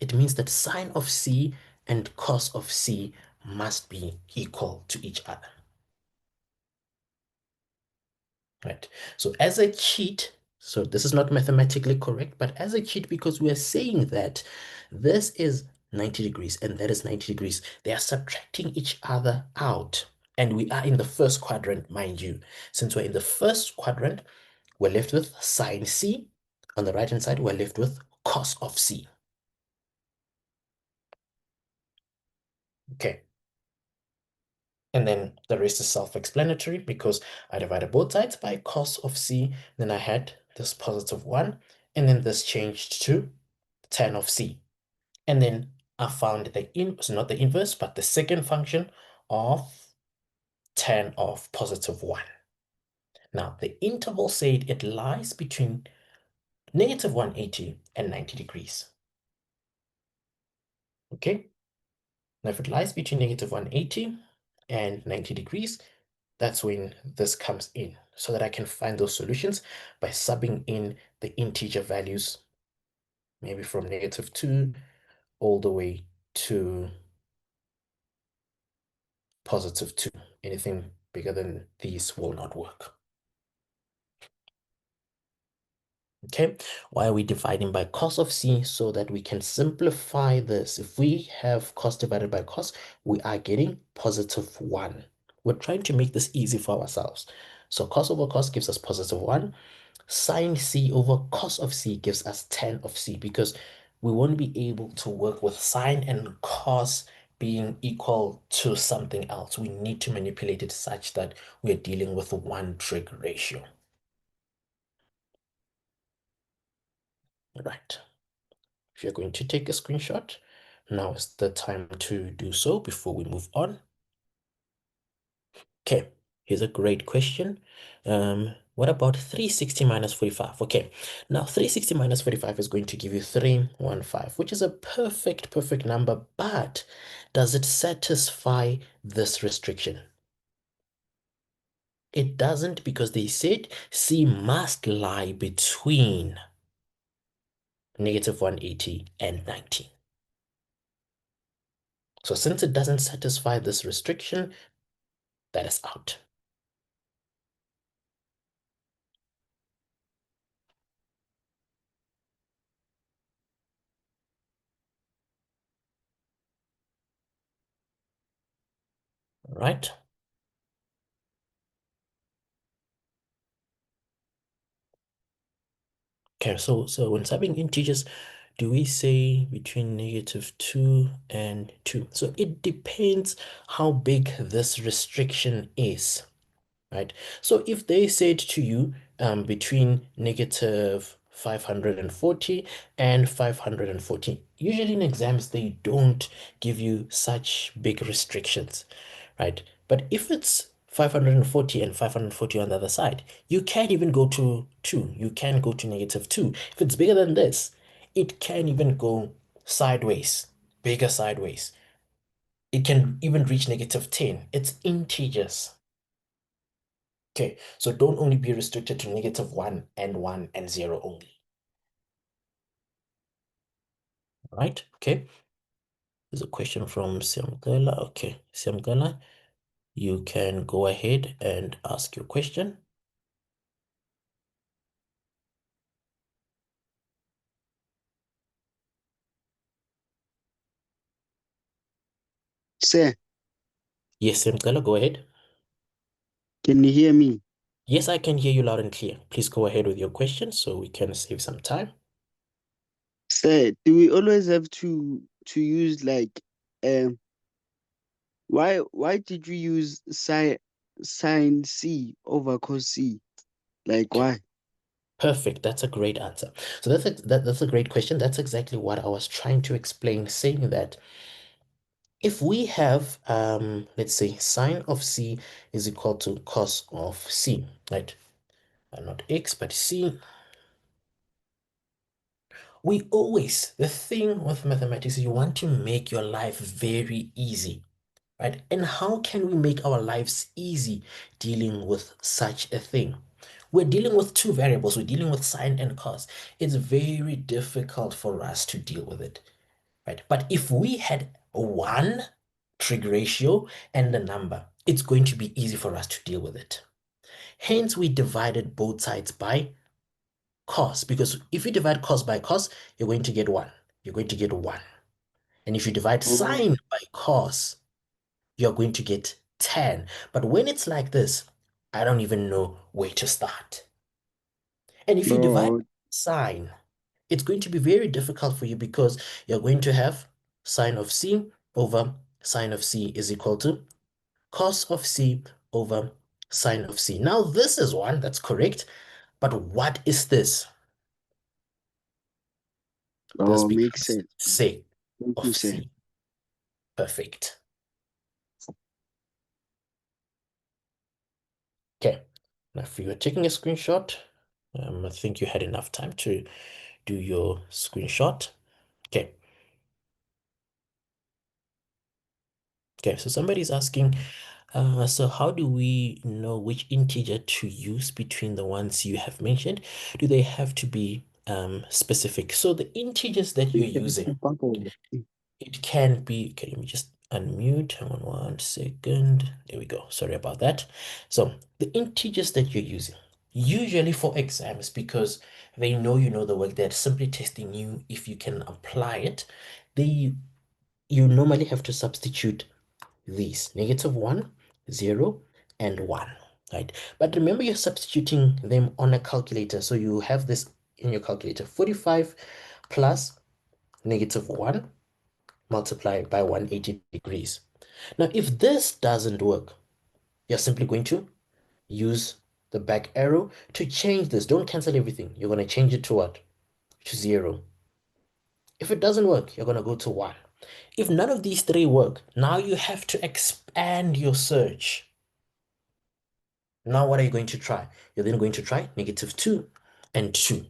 [SPEAKER 1] It means that sine of c and cos of c must be equal to each other. Right. So as a cheat, so this is not mathematically correct, but as a cheat, because we are saying that this is 90 degrees and that is 90 degrees, they are subtracting each other out. And we are in the first quadrant, mind you. Since we're in the first quadrant, we're left with sine C. On the right-hand side, we're left with cos of C. Okay. And then the rest is self-explanatory because I divided both sides by cos of C. Then I had this positive 1, and then this changed to tan of C. And then I found so not the inverse, but the second function of tan of positive 1. Now, the interval said it lies between negative 180 and 90 degrees. Okay? Now, if it lies between negative 180 and 90 degrees, that's when this comes in, so that I can find those solutions by subbing in the integer values, maybe from negative 2 all the way to positive 2. Anything bigger than these will not work. Okay, why are we dividing by cos of c? So that we can simplify this. If we have cos divided by cos, we are getting positive 1. We're trying to make this easy for ourselves. So cos over cos gives us positive 1. Sine c over cos of c gives us tan of c, because we won't be able to work with sine and cos being equal to something else. We need to manipulate it such that we're dealing with a one trig ratio. Right. If you're going to take a screenshot, now is the time to do so before we move on. Okay, here's a great question. What about 360 minus 45? Okay, now 360 minus 45 is going to give you 315, which is a perfect number, but does it satisfy this restriction? It doesn't, because they said C must lie between negative 180 and 90. So since it doesn't satisfy this restriction, that is out. All right. Okay, so when subbing integers, do we say between negative 2 and 2? So it depends how big this restriction is, right? So if they said to you between negative 540 and 540, usually in exams they don't give you such big restrictions, right? But if it's 540 and 540 on the other side, you can't even go to 2. You can go to negative 2. If it's bigger than this, it can even go sideways, bigger sideways. It can even reach negative 10. It's integers. Okay, so don't only be restricted to negative 1 and 0 only. All right, okay. There's a question from Siamgala. Okay, Siamgala, you can go ahead and ask your question.
[SPEAKER 4] Sir,
[SPEAKER 1] Yes, Siamgala, go ahead.
[SPEAKER 4] can you hear me?
[SPEAKER 1] Yes, I can hear you loud and clear. Please go ahead with your question so we can save some time.
[SPEAKER 4] Sir, do we always have to use like why did you use sine C over cos C? Like
[SPEAKER 1] Okay,
[SPEAKER 4] why?
[SPEAKER 1] perfect. That's a great answer. So that's a great question. That's exactly what I was trying to explain, saying that if we have, let's say sine of C is equal to cos of C, right? Not X, but C. The thing with mathematics is you want to make your life very easy, right? And how can we make our lives easy dealing with such a thing? We're dealing with two variables. We're dealing with sine and cos. It's very difficult for us to deal with it, right? But if we had one trig ratio and a number, it's going to be easy for us to deal with it. Hence, we divided both sides by cos, because if you divide cos by cos, you're going to get 1. You're going to get 1. And if you divide
[SPEAKER 4] Oh,
[SPEAKER 1] sine by cos, you're going to get 10. But when it's like this, I don't even know where to start. And if you divide
[SPEAKER 4] oh,
[SPEAKER 1] sine, it's going to be very difficult for you because you're going to have sine of C over sine of C is equal to cos of C over sine of C. Now, this is one that's correct, but what is this? This
[SPEAKER 4] oh, makes
[SPEAKER 1] becomes
[SPEAKER 4] sense.
[SPEAKER 1] sec
[SPEAKER 4] Thank
[SPEAKER 1] of
[SPEAKER 4] you, sir.
[SPEAKER 1] C. Perfect. Okay. Now, if you are taking a screenshot, I think you had enough time to do your screenshot. Okay. Okay, so somebody's asking, so how do we know which integer to use between the ones you have mentioned? Do they have to be specific? So the integers that you're using, it can be, okay, let me just unmute. Hang on 1 second. There we go. Sorry about that. So the integers that you're using, usually for exams, because they know you know the work, they're simply testing you if you can apply it. You normally have to substitute these -1, 0, and 1, right? But remember, you're substituting them on a calculator. So you have this in your calculator, 45 plus -1 multiplied by 180 degrees. Now, if this doesn't work, you're simply going to use the back arrow to change this. Don't cancel everything. You're going to change it to what? To 0. If it doesn't work, you're going to go to 1. If none of these three work, now you have to expand your search. Now, what are you going to try? You're then going to try -2 and 2.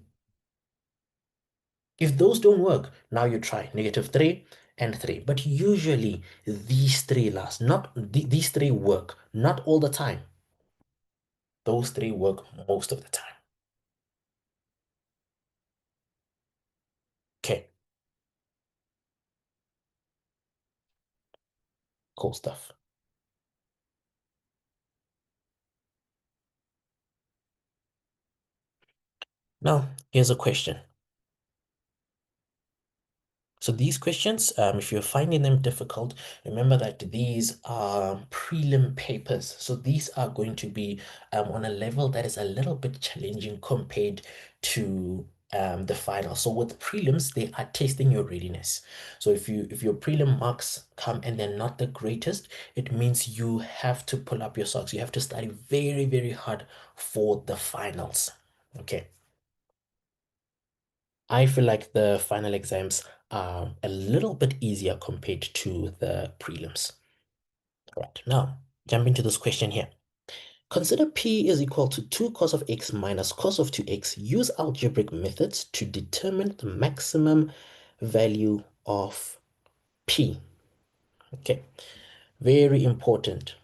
[SPEAKER 1] If those don't work, now you try -3 and 3. But usually these three last, not these three work, not all the time. Those three work most of the time. Okay, cool stuff. Now, here's a question. So these questions, if you're finding them difficult, remember that these are prelim papers. So these are going to be on a level that is a little bit challenging compared to the final. So with prelims, they are testing your readiness. So if your prelim marks come and they're not the greatest, it means you have to pull up your socks. You have to study very, very hard for the finals. Okay. I feel like the final exams are a little bit easier compared to the prelims. All right, now jump into this question here. Consider P is equal to 2 cos of x minus cos of 2x. Use algebraic methods to determine the maximum value of P. Okay, very important.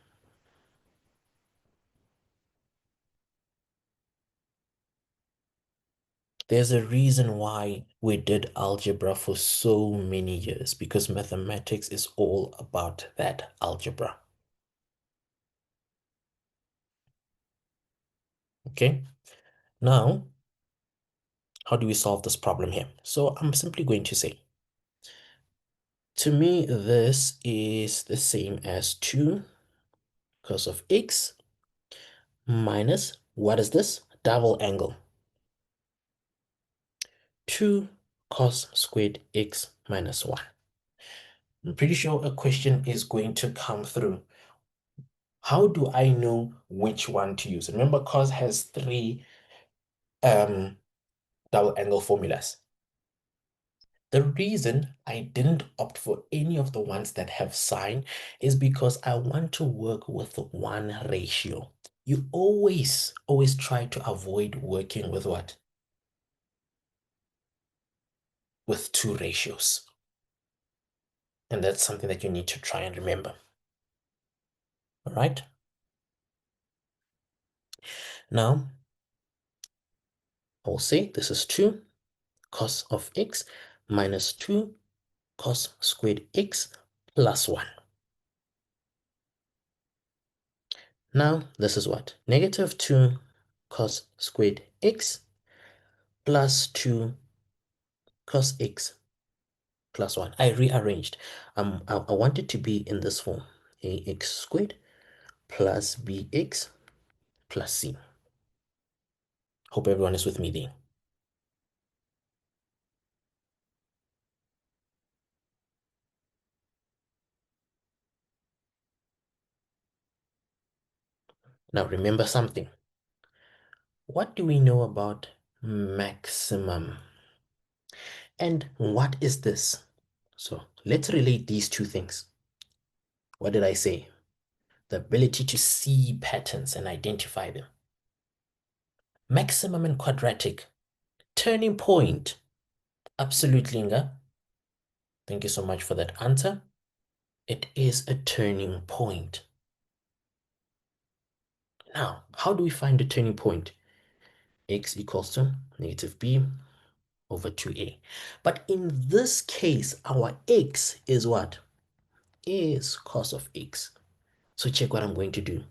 [SPEAKER 1] There's a reason why we did algebra for so many years, because mathematics is all about that algebra. Okay, now how do we solve this problem here? So I'm simply going to say, to me, this is the same as 2 cos of x minus, what is this? Double angle. 2 cos squared x minus 1. I'm pretty sure a question is going to come through. How do I know which one to use? Remember, cos has 3 double angle formulas. The reason I didn't opt for any of the ones that have sign is because I want to work with one ratio. You always try to avoid working with what? With two ratios. And that's something that you need to try and remember. All right? Now, I'll say this is 2 cos of x minus 2 cos squared x plus 1. Now, this is what? Negative 2 cos squared x plus 2 cos x plus 1. I rearranged. I want it to be in this form. Ax squared plus bx plus c. Hope everyone is with me there. Now remember something. What do we know about maximum? And what is this? So let's relate these two things. What did I say? The ability to see patterns and identify them. Maximum and quadratic. Turning point. Absolutely, Inga. Thank you so much for that answer. It is a turning point. Now, how do we find a turning point? X equals to negative b over 2a. But in this case, our x is what? Is cos of x. So check what I'm going to do.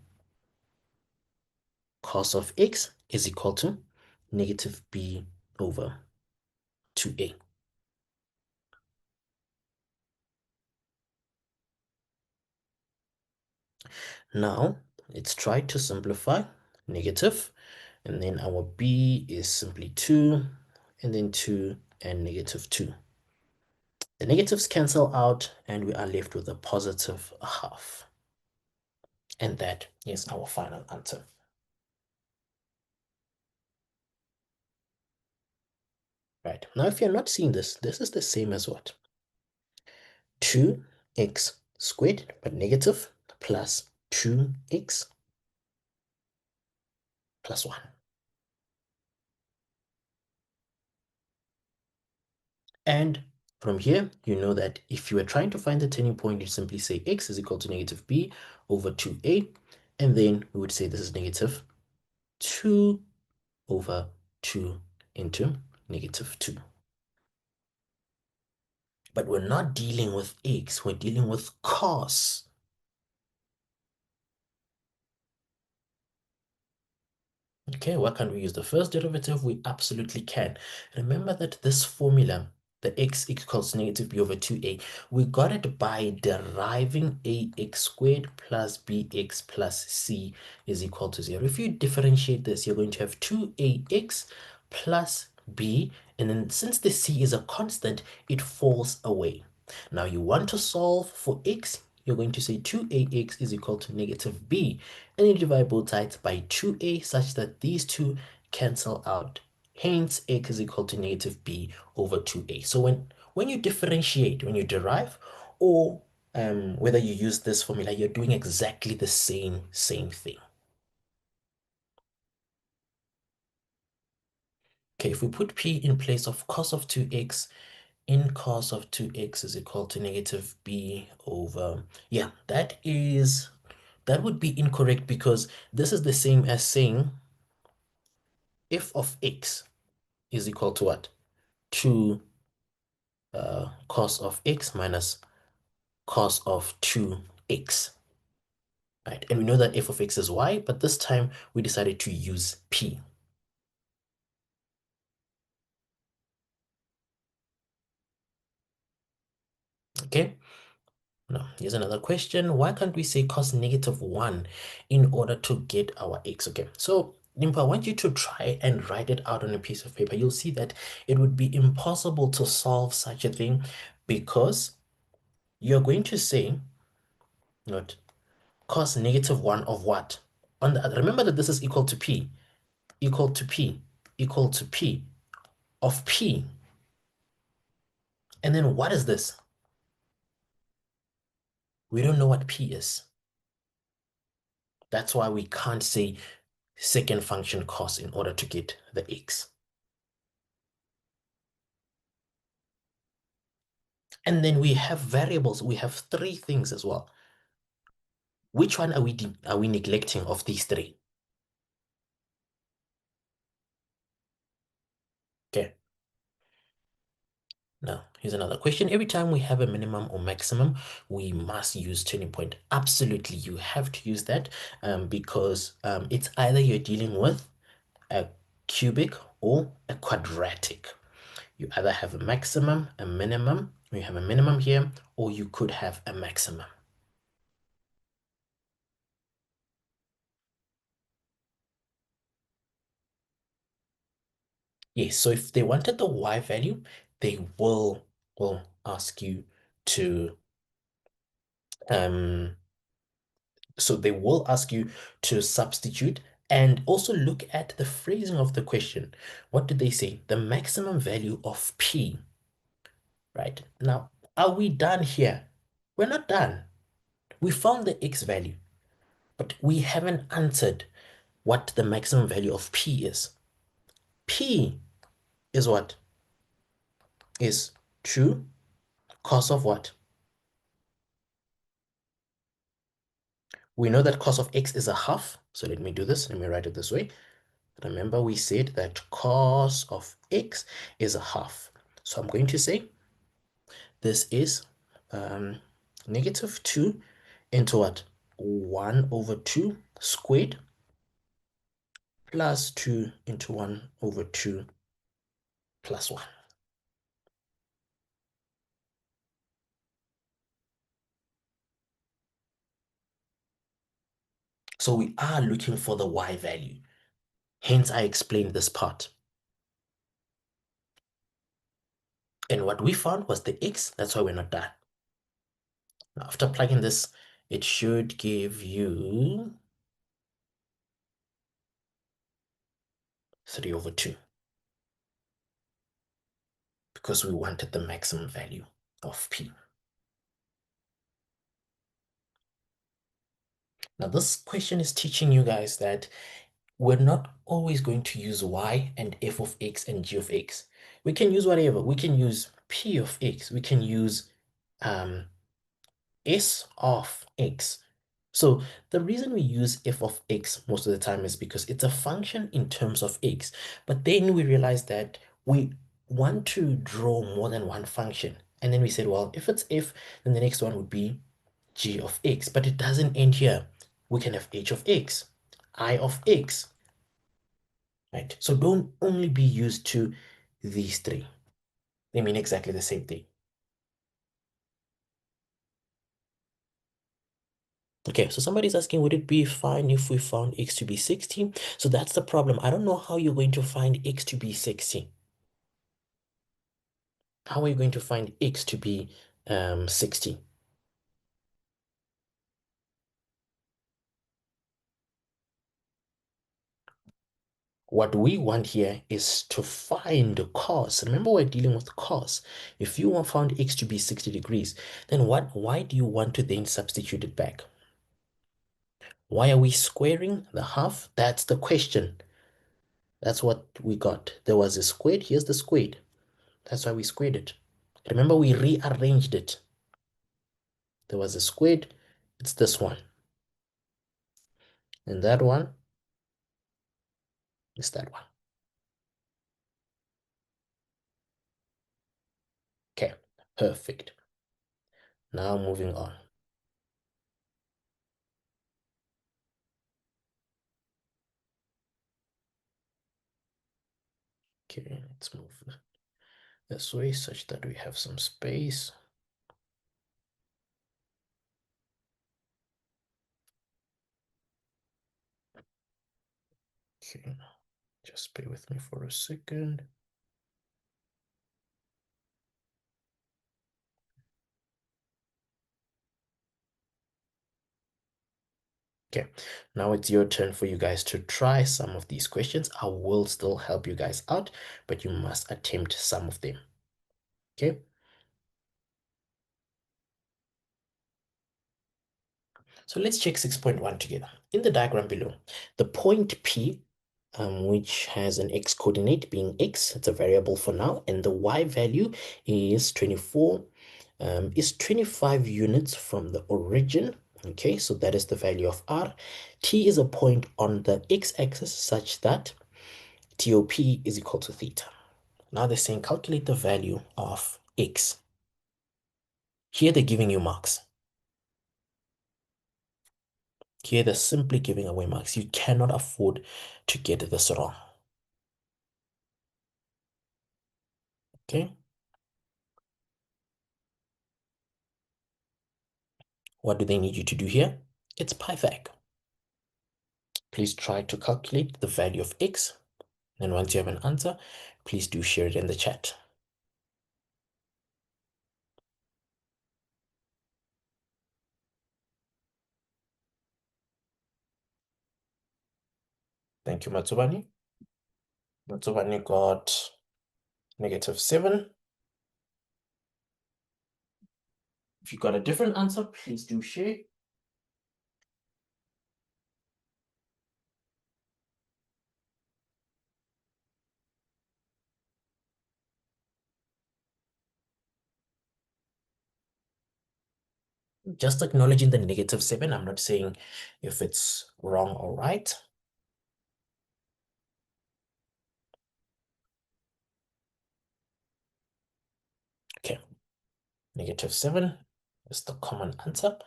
[SPEAKER 1] Cos of x is equal to negative b over 2a. Now, let's try to simplify negative, and then our b is simply 2, and then 2 and negative 2. The negatives cancel out, and we are left with a positive half. And that is our final answer. Right, now if you're not seeing this, this is the same as what? 2x squared, but negative, plus 2x plus 1. And from here, you know that if you are trying to find the turning point, you simply say x is equal to negative b over 2a, and then we would say this is negative 2 over 2 into negative 2. But we're not dealing with x, we're dealing with cos. Okay, why can't we use the first derivative? We absolutely can. Remember that this formula, the x equals negative b over 2a, we got it by deriving ax squared plus bx plus c is equal to 0. If you differentiate this, you're going to have 2ax plus b, and then since the c is a constant, it falls away. Now you want to solve for x, you're going to say 2ax is equal to negative b, and you divide both sides by 2a such that these two cancel out. Hence, x is equal to negative b over 2a. So when you differentiate, when you derive, or whether you use this formula, you're doing exactly the same thing. Okay, if we put p in place of cos of 2x, in cos of 2x is equal to negative b over, yeah, that would be incorrect because this is the same as saying f of x is equal to what? To cos of x minus cos of 2x. Right? And we know that f of x is y, but this time we decided to use p. Okay? Now, here's another question. Why can't we say cos negative 1 in order to get our x? Okay, so Nimpa, I want you to try and write it out on a piece of paper. You'll see that it would be impossible to solve such a thing because you're going to say, not cos negative 1 of what? On the other, remember that this is equal to p, equal to p, equal to p of p. And then what is this? We don't know what P is. That's why we can't say second function cos in order to get the X. And then we have variables. We have three things as well. Which one are we neglecting of these three? Okay. Now, here's another question. Every time we have a minimum or maximum, we must use turning point. Absolutely, you have to use that because it's either you're dealing with a cubic or a quadratic. You either have a maximum, a minimum, you have a minimum here, or you could have a maximum. Yes, so if they wanted the y value, they will ask you to so they will ask you to substitute and also look at the phrasing of the question. What did they say? The maximum value of P, right? Now, are we done here? We're not done. We found the X value, but we haven't answered what the maximum value of P is. P is what? Is 2 cos of what? We know that cos of X is a half. So let me do this. Let me write it this way. Remember, we said that cos of X is a half. So I'm going to say this is negative 2 into what? 1 over 2 squared plus 2 into 1 over 2 plus 1. So we are looking for the y value. Hence, I explained this part. And what we found was the X. That's why we're not done. Now, after plugging this, it should give you 3 over 2. Because we wanted the maximum value of P. Now, this question is teaching you guys that we're not always going to use y and f of x and g of x. We can use whatever. We can use p of x. We can use s of x. So the reason we use f of x most of the time is because it's a function in terms of x. But then we realize that we want to draw more than one function. And then we said, well, if it's f, then the next one would be g of x. But it doesn't end here. We can have h of x, I of x, right? So don't only be used to these three. They mean exactly the same thing. Okay, so somebody's asking, would it be fine if we found x to be 60? So that's the problem. I don't know how you're going to find x to be 60. How are you going to find x to be 60? What we want here is to find cos. Remember, we're dealing with cos. If you found x to be 60 degrees, then why do you want to then substitute it back? Why are we squaring the half? That's the question. That's what we got. There was a squared. Here's the squared. That's why we squared it. Remember, we rearranged it. There was a squared. It's this one. And that one is that one. Okay, perfect. Now moving on. Okay, let's move this way such that we have some space. Okay, just bear with me for a second. Okay, now it's your turn for you guys to try some of these questions. I will still help you guys out, but you must attempt some of them. Okay, So let's check 6.1 together. In the diagram below, the point P, which has an x coordinate being x, it's a variable for now, and the y value is 24, is 25 units from the origin. Okay, so that is the value of r. T is a point on the x-axis such that TOP is equal to theta. Now they're saying calculate the value of x. Here they're giving you marks. Here they're simply giving away marks. You cannot afford to get this wrong. Okay. What do they need you to do here? It's Pythag. Please try to calculate the value of x. And once you have an answer, please do share it in the chat. Thank you, Matsubani. Matsubani got -7. If you got a different answer, please do share. Just acknowledging the -7. I'm not saying if it's wrong or right. Okay, -7 is the common answer.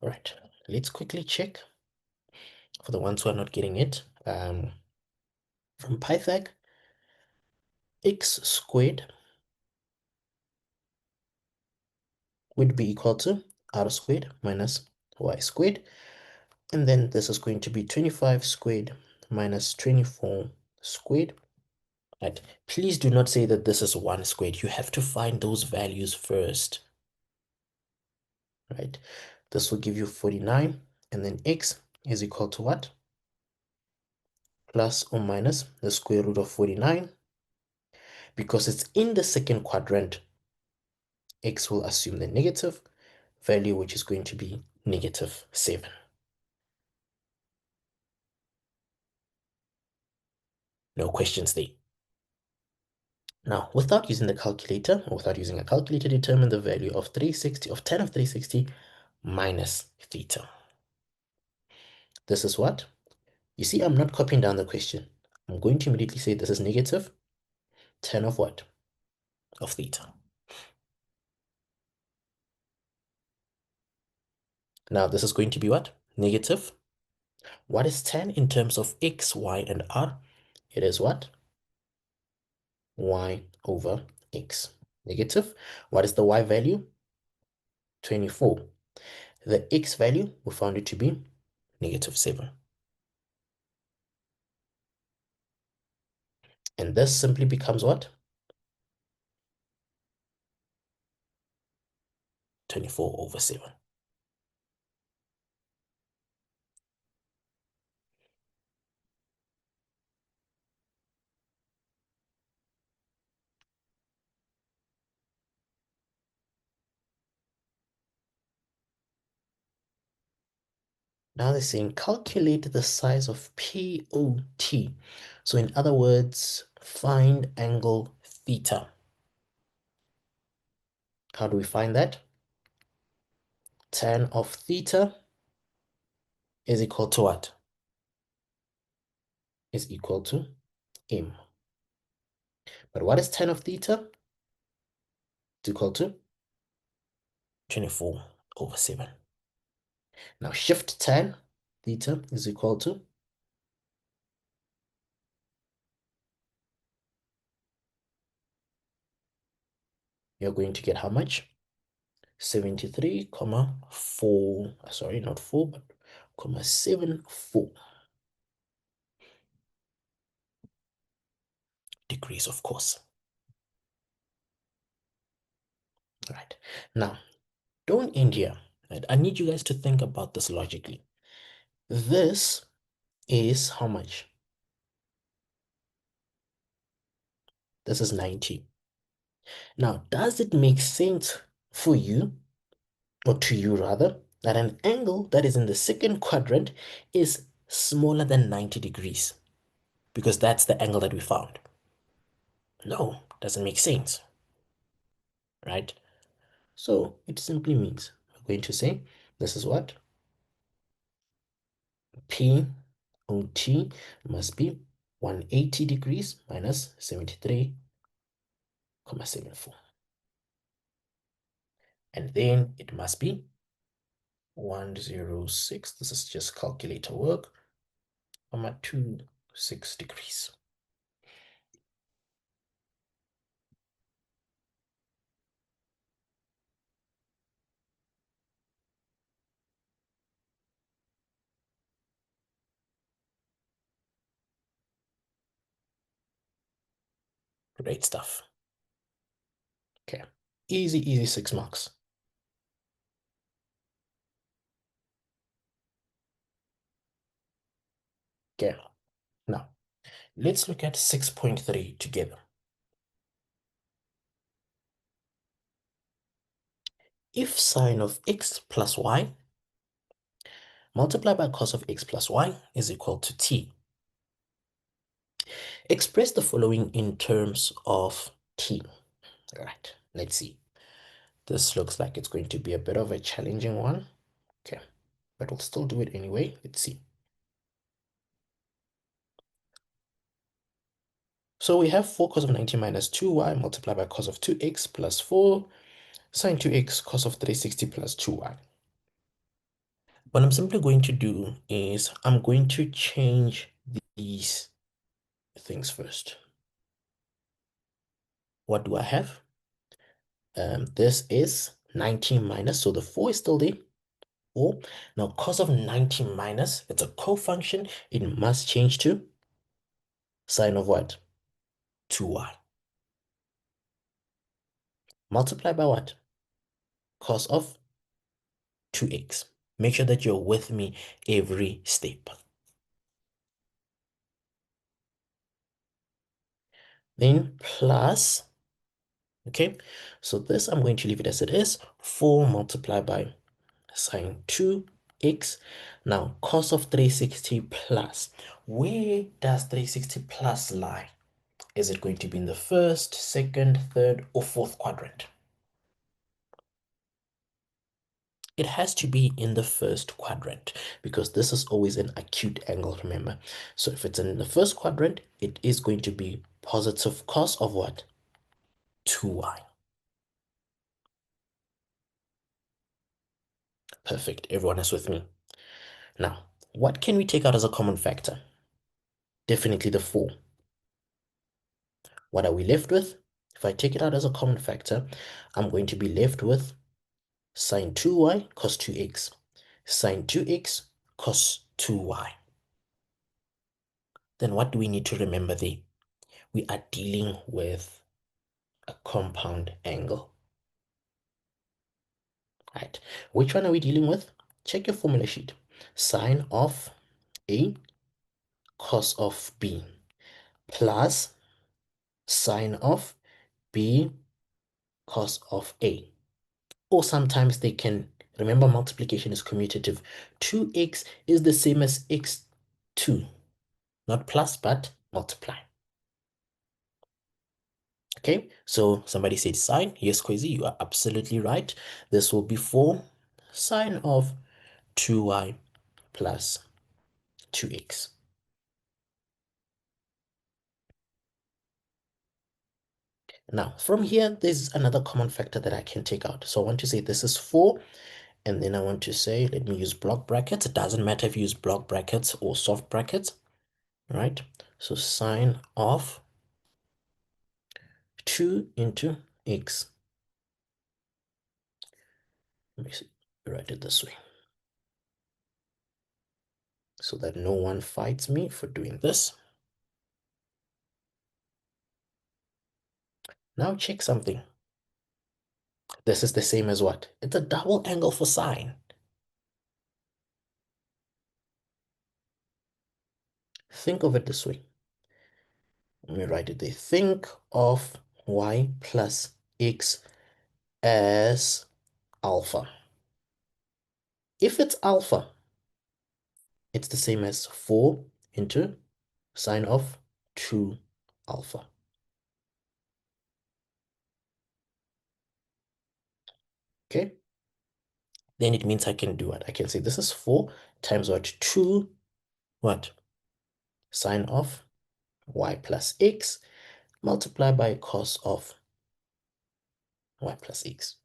[SPEAKER 1] All right, let's quickly check for the ones who are not getting it. From Pythag, x squared would be equal to r squared minus y squared. And then this is going to be 25 squared minus 24 squared. Right. Please do not say that this is 1 squared. You have to find those values first. Right. This will give you 49. And then x is equal to what? Plus or minus the square root of 49. Because it's in the second quadrant, x will assume the negative value, which is going to be -7. No questions there. Now, without using the calculator, or without using a calculator, determine the value of 360 of tan of 360 minus theta. This is what? You see, I'm not copying down the question. I'm going to immediately say this is negative tan of what? Of theta. Now, this is going to be what? Negative. What is tan in terms of x, y, and r? It is what? Y over x. Negative. What is the y value? 24. The x value, we found it to be -7. And this simply becomes what? 24/7. Now they're saying calculate the size of POT. So in other words, find angle theta. How do we find that? Tan of theta is equal to what? Is equal to m. But what is tan of theta? It's equal to 24/7. Now shift tan theta is equal to, you're going to get how much? 73,4, sorry, not 4, but 0.74 degrees, of course. Right. Now, don't end here. Right? I need you guys to think about this logically. This is how much? This is 90. Now, does it make sense for you, or to you rather, that an angle that is in the second quadrant is smaller than 90 degrees, because that's the angle that we found. No, doesn't make sense, right? So it simply means we're going to say this is what P O T must be 180 degrees minus 73.74. And then it must be 106. This is just calculator work. 26 degrees. Great stuff. Okay, easy 6 marks. Okay, now let's look at 6.3 together. If sine of x plus y multiplied by cos of x plus y is equal to t, express the following in terms of t. All right, let's see. This looks like it's going to be a bit of a challenging one. Okay, but we'll still do it anyway. Let's see. So we have 4 cos of 90 minus 2y multiplied by cos of 2x plus 4 sine 2x cos of 360 plus 2y. What I'm simply going to do is I'm going to change these things first. What do I have? This is 90 minus, so the 4 is still there. Or now cos of 90 minus, it's a co-function, it must change to sine of what? 2y. Multiply by what? Cos of 2x. Make sure that you're with me every step. Then plus, okay, so this I'm going to leave it as it is. 4 multiplied by sine 2x. Now cos of 360 plus. Where does 360 plus lie? Is it going to be in the first, second, third, or fourth quadrant? It has to be in the first quadrant because this is always an acute angle, remember. So if it's in the first quadrant, it is going to be positive cos of what? 2y. Perfect. Everyone is with me. Now, what can we take out as a common factor? Definitely the 4. What are we left with? If I take it out as a common factor, I'm going to be left with sine 2y cos 2x, sine 2x cos 2y. Then what do we need to remember there? We are dealing with a compound angle. Right. Which one are we dealing with? Check your formula sheet. Sine of A cos of B plus sine of B cos of A. Or sometimes they can, remember multiplication is commutative. 2x is the same as x2. Not plus, but multiply. Okay, so somebody said sine. Yes, Kwezi, you are absolutely right. This will be 4 sine of 2y plus 2x. Now, from here, there's another common factor that I can take out. So I want to say this is 4, and then I want to say, let me use block brackets. It doesn't matter if you use block brackets or soft brackets, right? So sine of 2 into x. Let me see, write it this way so that no one fights me for doing this. Now check something. This is the same as what? It's a double angle for sine. Think of it this way. Let me write it there. Think of y plus x as alpha. If it's alpha, it's the same as 4 into sine of 2 alpha. Okay? Then it means I can do what? I can say this is 4 times what? 2 what? Sine of y plus x multiplied by cos of y plus x.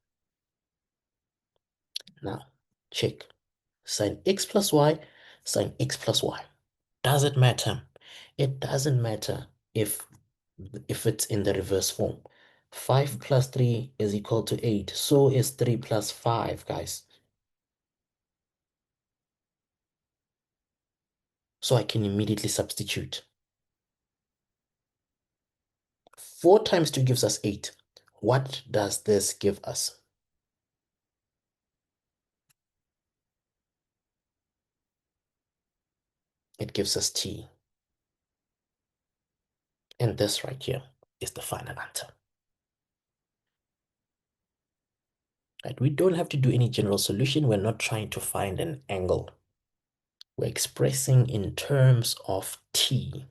[SPEAKER 1] Now, check. Sine x plus y, sine x plus y. Does it matter? It doesn't matter if it's in the reverse form. 5 plus 3 is equal to 8. So is 3 plus 5, guys. So I can immediately substitute. 4 times 2 gives us 8. What does this give us? It gives us t. And this right here is the final answer. Right? We don't have to do any general solution. We're not trying to find an angle. We're expressing in terms of t.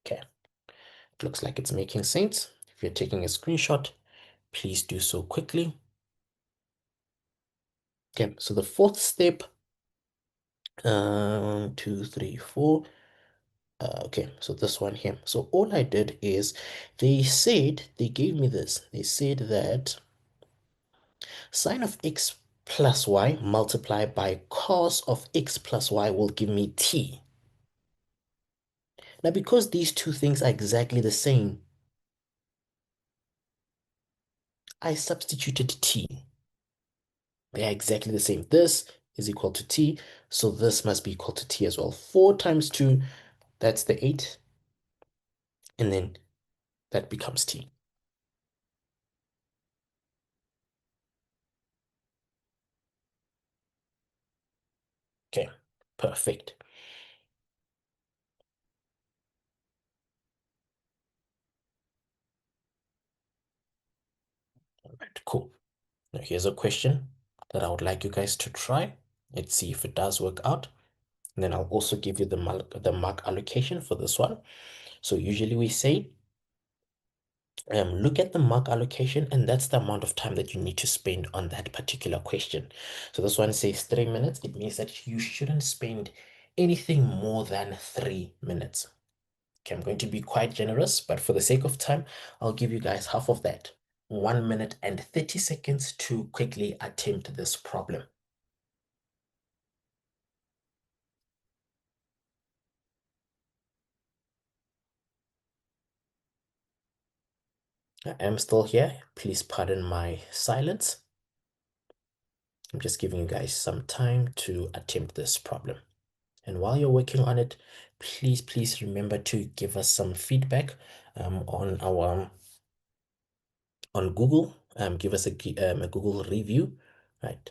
[SPEAKER 1] Okay, it looks like it's making sense. If you're taking a screenshot, please do so quickly. Okay, so the fourth step, 2, 3, 4. Okay, so this one here. So all I did is they gave me this. They said that sine of x plus y multiplied by cos of x plus y will give me t. Now, because these two things are exactly the same, I substituted t. They are exactly the same. This is equal to t, so this must be equal to t as well. 4 times 2, that's the 8, and then that becomes t. Okay, perfect. All right, cool. Now here's a question that I would like you guys to try. Let's see if it does work out. And then I'll also give you the mark allocation for this one. So usually we say, look at the mark allocation, and that's the amount of time that you need to spend on that particular question. So this one says 3 minutes. It means that you shouldn't spend anything more than 3 minutes. Okay, I'm going to be quite generous, but for the sake of time, I'll give you guys half of that. 1 minute and 30 seconds to quickly attempt this problem. I am still here. Please pardon my silence. I'm just giving you guys some time to attempt this problem. And while you're working on it, please remember to give us some feedback on our on Google. Give us a Google review, right?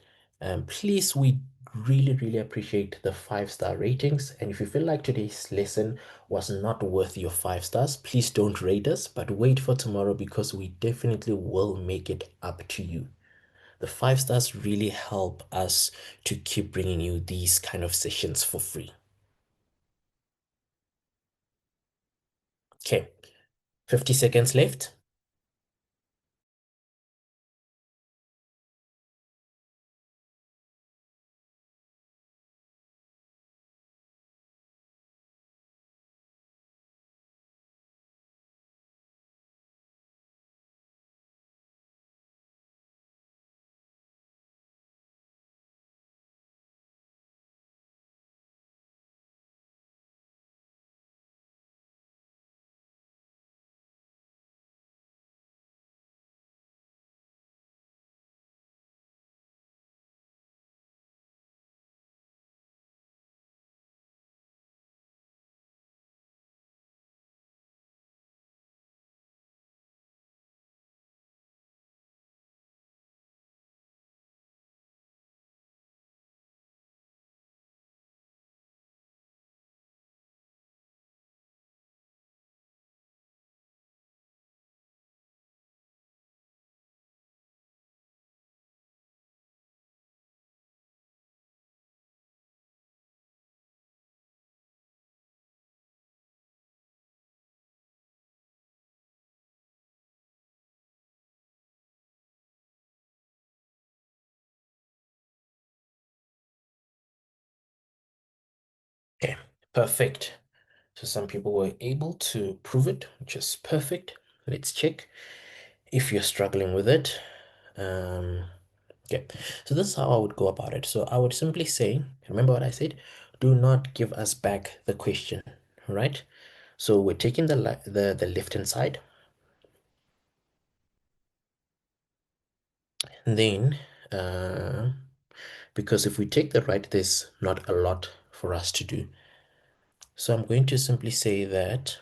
[SPEAKER 1] Please, we really appreciate the 5-star ratings. And if you feel like today's lesson was not worth your 5 stars, please don't rate us, but wait for tomorrow, because we definitely will make it up to you. The 5 stars really help us to keep bringing you these kind of sessions for free. Okay, 50 seconds left. Perfect. So some people were able to prove it, which is perfect. Let's check if you're struggling with it. Okay, so this is how I would go about it. So I would simply say, remember what I said? Do not give us back the question, right? So we're taking the left-hand side. And then, because if we take the right, there's not a lot for us to do. So I'm going to simply say that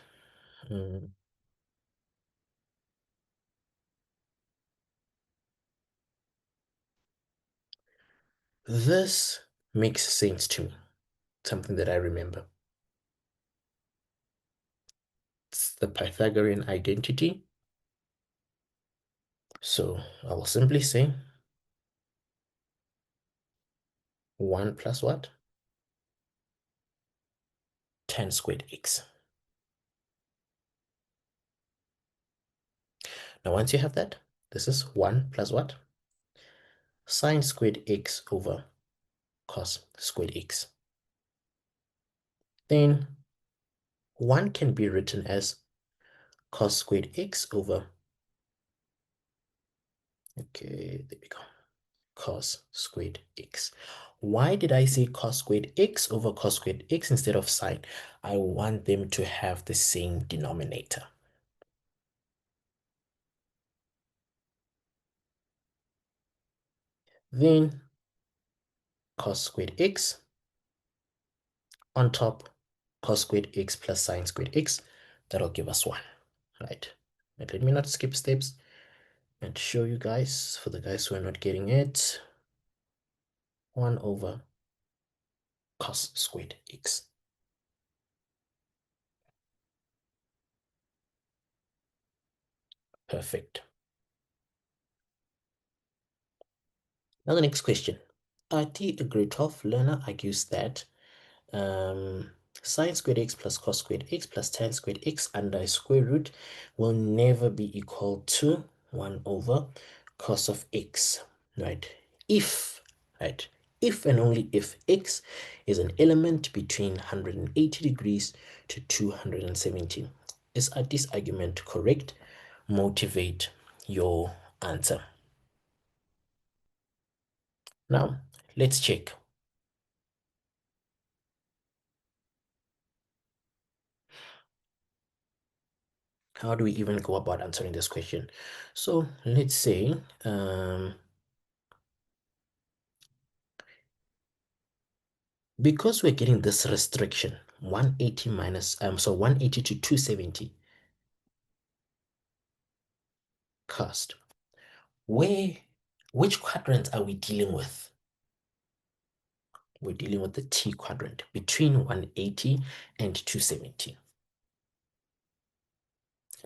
[SPEAKER 1] this makes sense to me, something that I remember. It's the Pythagorean identity. So I will simply say 1 plus what? Tan squared x. Now once you have that, this is 1 plus what? Sine squared x over cos squared x. Then 1 can be written as cos squared x over, okay, there we go, cos squared x. Why did I say cos squared x over cos squared x instead of sine? I want them to have the same denominator. Then cos squared x on top, cos squared x plus sine squared x, that'll give us 1, right? But let me not skip steps and show you guys, for the guys who are not getting it, 1 over cos squared x. Perfect. Now the next question. IT, a grade 12 learner, argues that sine squared x plus cos squared x plus tan squared x under a square root will never be equal to 1 over cos of x, right? If, right, if and only if x is an element between 180 degrees to 270. Is this argument correct? Motivate your answer. Now, let's check. How do we even go about answering this question? So let's say because we're getting this restriction, 180 minus, so 180 to 270 cost, which quadrant are we dealing with? We're dealing with the T quadrant between 180 and 270.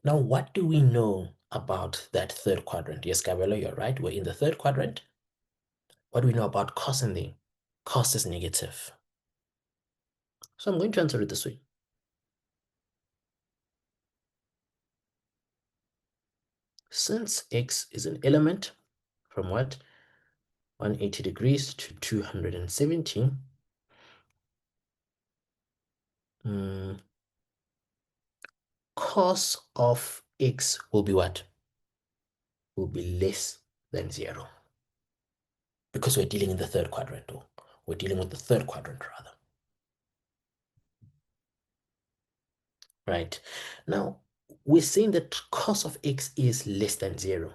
[SPEAKER 1] Now, what do we know about that third quadrant? Yes, Gabello, you're right. We're in the third quadrant. What do we know about cos in there? Cos is negative. So I'm going to answer it this way. Since x is an element from what? 180 degrees to 270, cos of x will be what? Will be less than 0. Because we're dealing in the third quadrant, or we're dealing with the third quadrant rather. Right? Now, we're saying that cos of x is less than 0,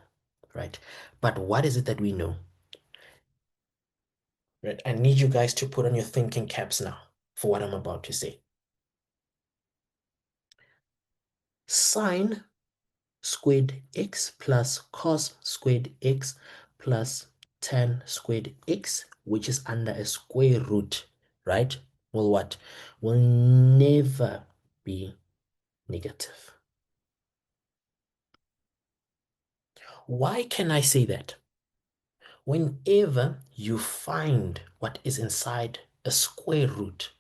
[SPEAKER 1] right? But what is it that we know? Right? I need you guys to put on your thinking caps now for what I'm about to say. Sine squared x plus cos squared x plus tan squared x, which is under a square root, right? Will what? Will never be negative. Why can I say that? Whenever you find what is inside a square root,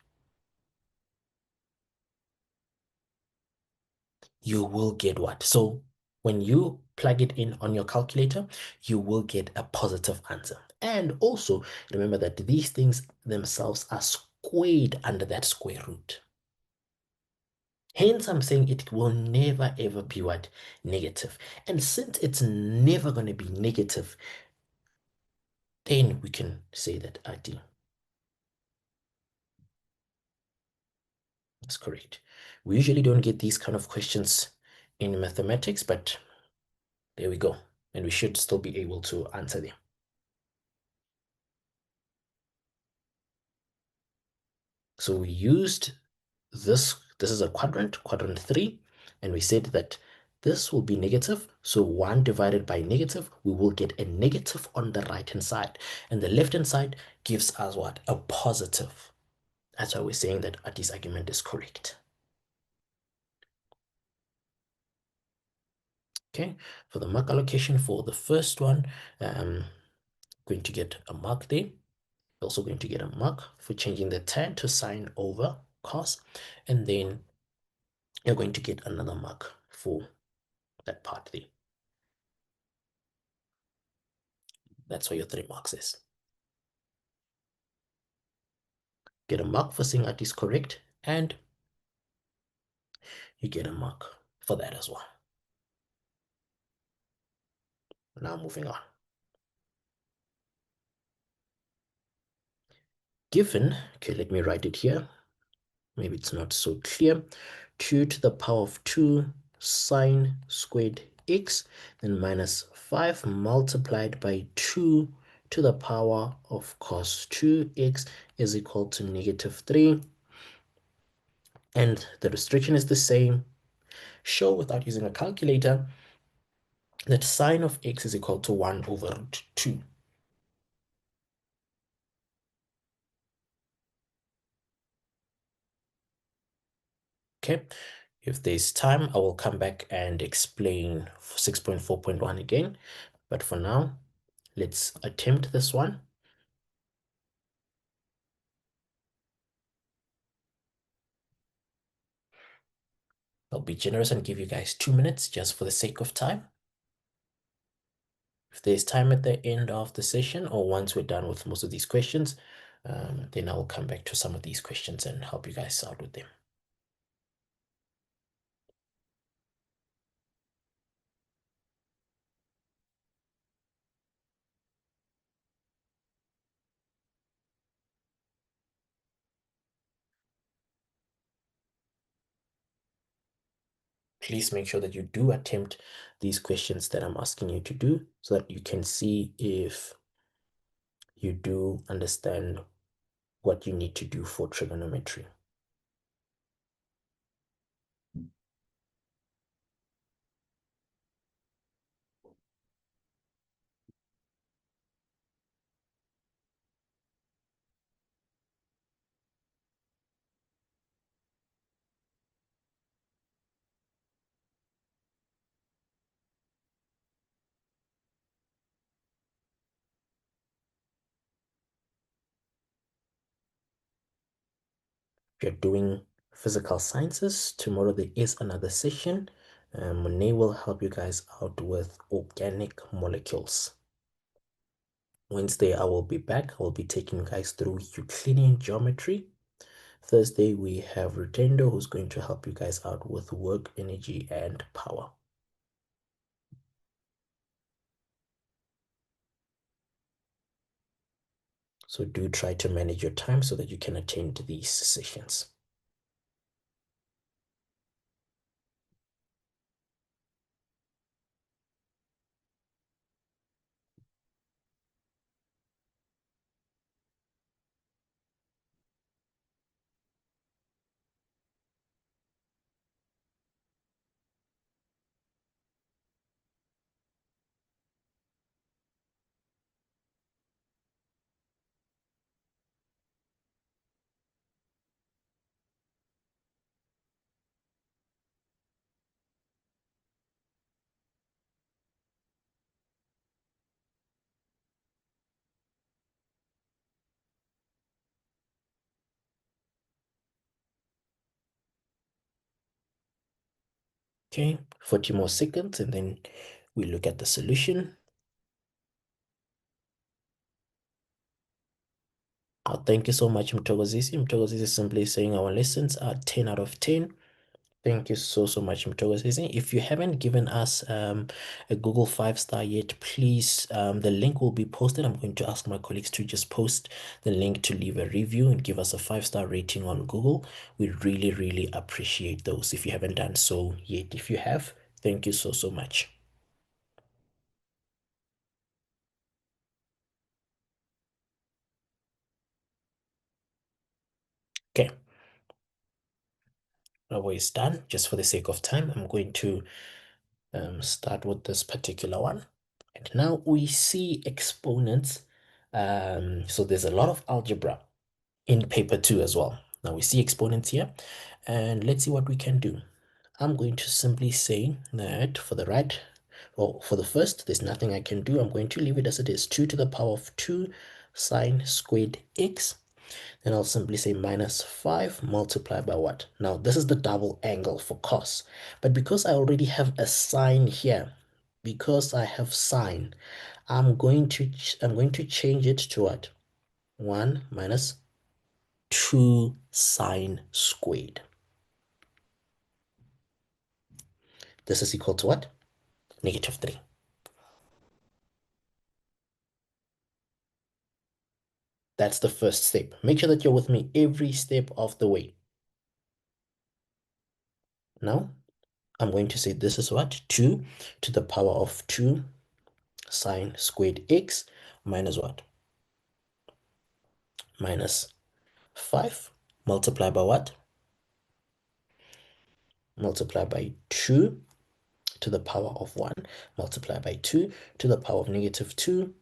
[SPEAKER 1] you will get what? So when you plug it in on your calculator, you will get a positive answer. And also remember that these things themselves are squared under that square root. Hence, I'm saying it will never ever be what? Negative. And since it's never going to be negative, then we can say that RD is correct. We usually don't get these kind of questions in mathematics, but there we go. And we should still be able to answer them. So we used this is a quadrant 3, and we said that this will be negative. So 1 divided by negative, we will get a negative on the right hand side, and the left hand side gives us what? A positive. That's why we're saying that Adi's argument is correct. Okay, for the mark allocation for the first one, going to get a mark there. Also going to get a mark for changing the tan to sine over cos, and then you're going to get another mark for that part there. That's why your 3 marks is. Get a mark for saying that is correct, and you get a mark for that as well. Now moving on. Given, okay, let me write it here. Maybe it's not so clear. 2 to the power of 2 sine squared x, then minus 5 multiplied by 2 to the power of cos 2x is equal to negative 3. And the restriction is the same. Show without using a calculator that sine of x is equal to 1 over root 2. Okay, if there's time, I will come back and explain 6.4.1 again. But for now, let's attempt this one. I'll be generous and give you guys 2 minutes just for the sake of time. If there's time at the end of the session or once we're done with most of these questions, then I will come back to some of these questions and help you guys out with them. Please make sure that you do attempt these questions that I'm asking you to do so that you can see if you do understand what you need to do for trigonometry. If you're doing physical sciences, tomorrow there is another session. Monet will help you guys out with organic molecules. Wednesday, I will be back. I will be taking you guys through Euclidean geometry. Thursday, we have Rutendo, who's going to help you guys out with work, energy, and power. So do try to manage your time so that you can attend these sessions. Okay, 40 more seconds, and then we look at the solution. Oh, thank you so much, Mtogozisi. Mtogozisi is simply saying our lessons are 10 out of 10. Thank you so much, Mthokozisi. If you haven't given us a Google 5-star yet, please, the link will be posted. I'm going to ask my colleagues to just post the link to leave a review and give us a 5-star rating on Google. We really appreciate those if you haven't done so yet. If you have, thank you so much. Okay, now we're done. Just for the sake of time, I'm going to start with this particular one. And now we see exponents. So there's a lot of algebra in paper 2 as well. Now we see exponents here, and let's see what we can do. I'm going to simply say that for the right, or for the first, there's nothing I can do. I'm going to leave it as it is, 2 to the power of 2 sine squared x. Then I'll simply say minus 5 multiplied by what? Now, this is the double angle for cos. But because I already have a sine here, because I have sine, I'm going to change it to what? 1 minus 2 sine squared. This is equal to what? Negative 3. That's the first step. Make sure that you're with me every step of the way. Now, I'm going to say this is what? 2 to the power of 2 sine squared x minus what? Minus 5 multiplied by what? Multiplied by 2 to the power of 1 multiplied by 2 to the power of negative 2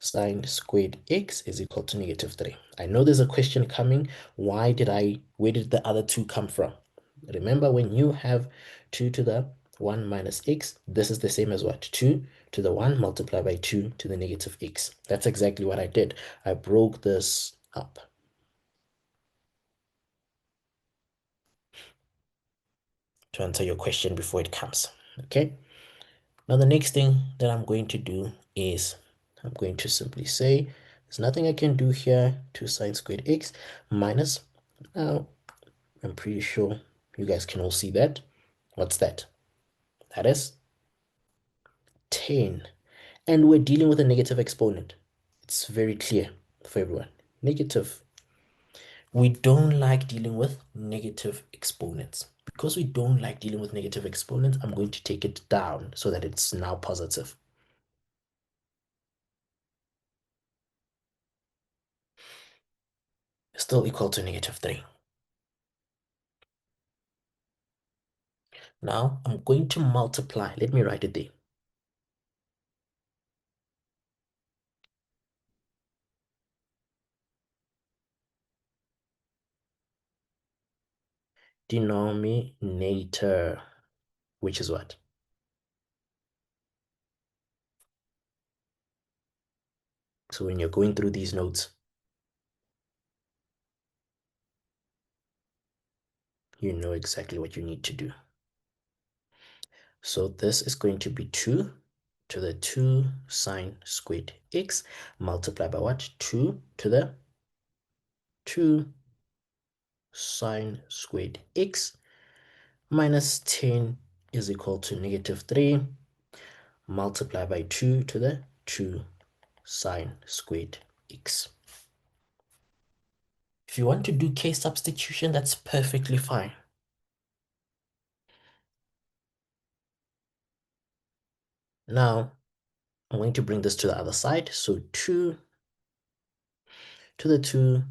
[SPEAKER 1] sine squared x is equal to negative 3. I know there's a question coming. Where did the other 2 come from? Remember, when you have 2 to the 1 minus x, this is the same as what? 2 to the 1 multiplied by 2 to the negative x. That's exactly what I did. I broke this up. To answer your question before it comes. Okay. Now the next thing that I'm going to do is I'm going to simply say there's nothing I can do here. 2 sine squared x minus, now I'm pretty sure you guys can all see that. What's that? That is 10. And we're dealing with a negative exponent. It's very clear for everyone. Negative. We don't like dealing with negative exponents. Because we don't like dealing with negative exponents, I'm going to take it down so that it's now positive. Still equal to negative 3. Now I'm going to multiply. Let me write it there. Denominator, which is what? So when you're going through these notes, you know exactly what you need to do. So this is going to be 2 to the 2 sine squared x multiplied by what? 2 to the 2 sine squared x minus 10 is equal to negative 3 multiplied by 2 to the 2 sine squared x. If you want to do case substitution, that's perfectly fine. Now, I'm going to bring this to the other side. So 2 to the 2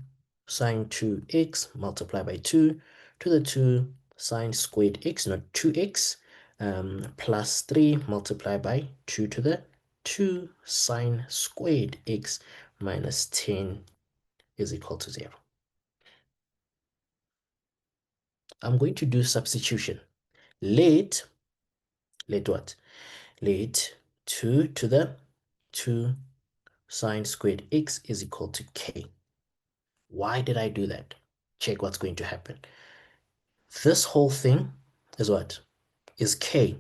[SPEAKER 1] sine 2x multiplied by 2 to the 2 sine squared x, not 2x, plus 3 multiplied by 2 to the 2 sine squared x minus 10 is equal to 0. I'm going to do substitution. Let what? Let 2 to the 2 sine squared x is equal to k. Why did I do that? Check what's going to happen. This whole thing is what? Is k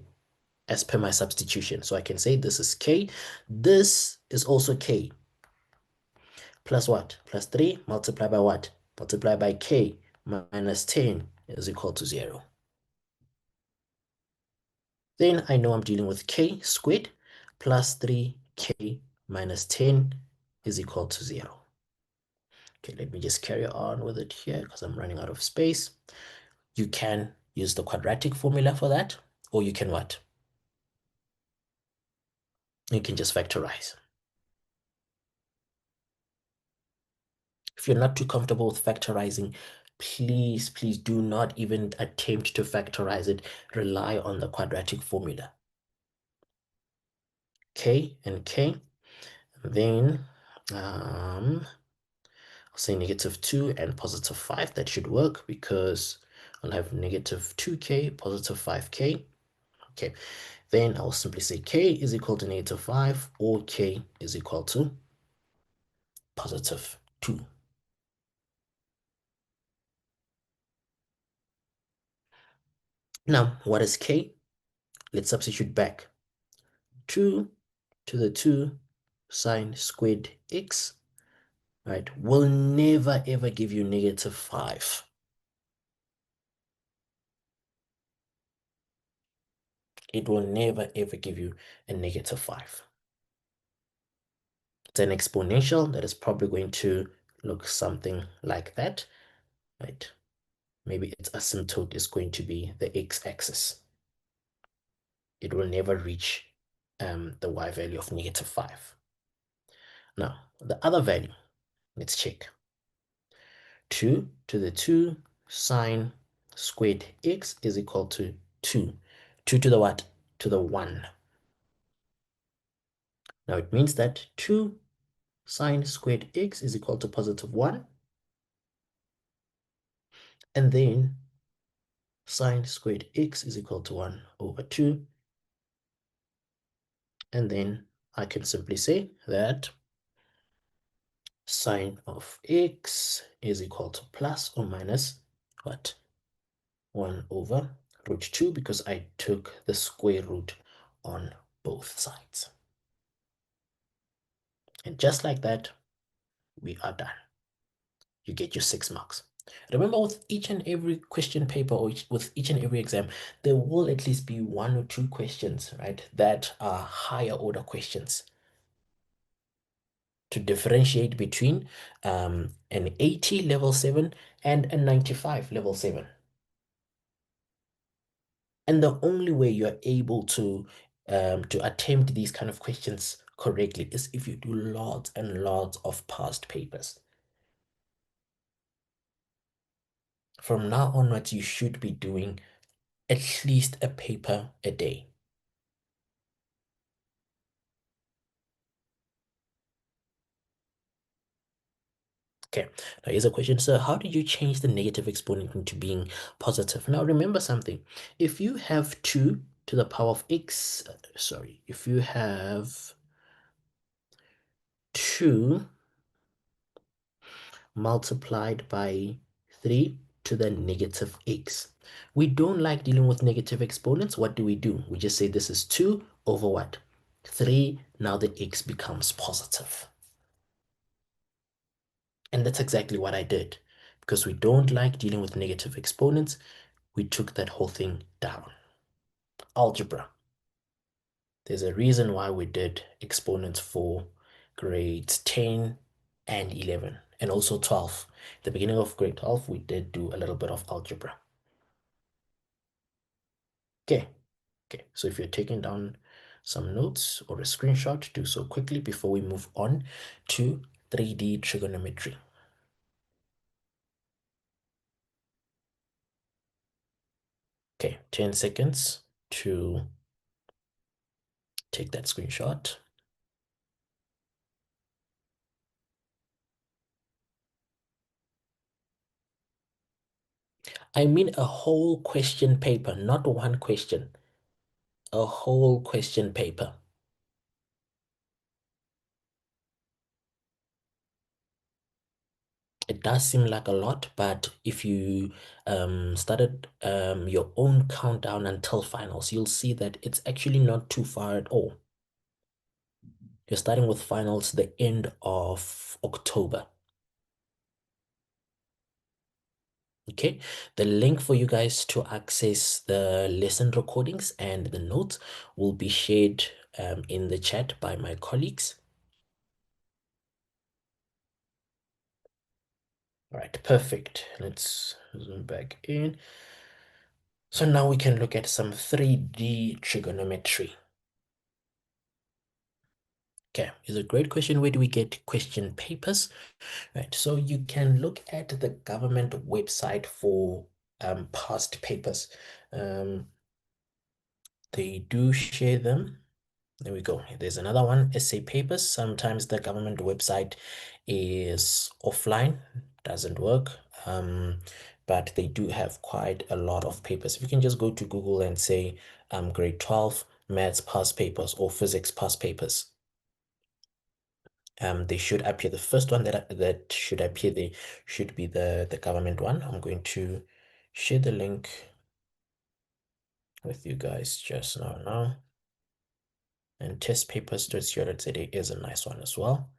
[SPEAKER 1] as per my substitution. So I can say this is k. This is also k. Plus what? Plus 3 multiplied by what? Multiplied by k minus 10 is equal to 0. Then I know I'm dealing with k squared plus 3k minus 10 is equal to 0. Okay, let me just carry on with it here because I'm running out of space. You can use the quadratic formula for that, or you can what? You can just factorize. If you're not too comfortable with factorizing, please do not even attempt to factorize it. Rely on the quadratic formula. K and K. Then I'll say -2 and +5. That should work because I'll have -2k, +5k. Okay, then I'll simply say k is equal to -5 or k is equal to +2. Now, what is k? Let's substitute back. 2 to the 2 sine squared x, right, will never ever give you -5. It will never ever give you a -5. It's an exponential that is probably going to look something like that, right? Maybe its asymptote is going to be the x-axis. It will never reach the y value of -5. Now, the other value, let's check. 2 to the 2 sine squared x is equal to 2. 2 to the what? To the 1. Now it means that 2 sine squared x is equal to +1. And then sine squared x is equal to 1 over 2. And then I can simply say that sine of x is equal to plus or minus what? 1 over root 2, because I took the square root on both sides. And just like that, we are done. You get your 6 marks. Remember, with each and every question paper or with each and every exam, there will at least be 1 or 2 questions, right, that are higher order questions to differentiate between an 80 level 7 and a 95 level 7. And the only way you're able to attempt these kind of questions correctly is if you do lots and lots of past papers. From now onwards, you should be doing at least a paper a day. Okay, now here's a question. So how did you change the negative exponent into being positive? Now remember something. If you have 2 to the power of x, if you have 2 multiplied by 3 to the negative x. We don't like dealing with negative exponents. What do? We just say this is 2 over what? 3. Now the x becomes positive. And that's exactly what I did. Because we don't like dealing with negative exponents, we took that whole thing down. Algebra. There's a reason why we did exponents for grades 10 and 11 and also 12. At the beginning of grade 12, we did do a little bit of algebra. Okay, so if you're taking down some notes or a screenshot, do so quickly before we move on to 3D trigonometry. Okay, 10 seconds to take that screenshot. I mean a whole question paper, not one question. A whole question paper. It does seem like a lot, but if you started your own countdown until finals, you'll see that it's actually not too far at all. You're starting with finals the end of October. Okay, the link for you guys to access the lesson recordings and the notes will be shared in the chat by my colleagues. All right, perfect. Let's zoom back in. So now we can look at some 3D trigonometry. Okay, it's a great question. Where do we get question papers? Right, so you can look at the government website for past papers. They do share them. There we go. There's another one, essay papers. Sometimes the government website is offline, doesn't work. But they do have quite a lot of papers. If you can just go to Google and say grade 12 maths past papers or physics past papers. They should appear. The first one that should appear there should be the government one. I'm going to share the link with you guys just now. And testpapers.co.za is a nice one as well.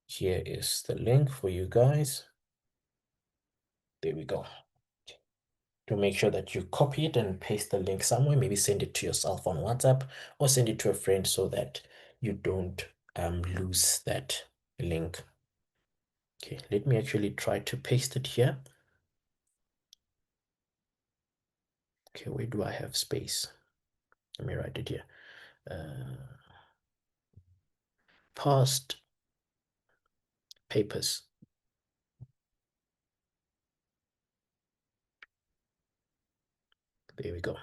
[SPEAKER 1] Here is the link for you guys. There we go. To make sure that you copy it and paste the link somewhere, maybe send it to yourself on WhatsApp or send it to a friend so that you don't lose that link. Okay, let me actually try to paste it here. Okay, where do I have space? Let me write it here. Past papers. There we go.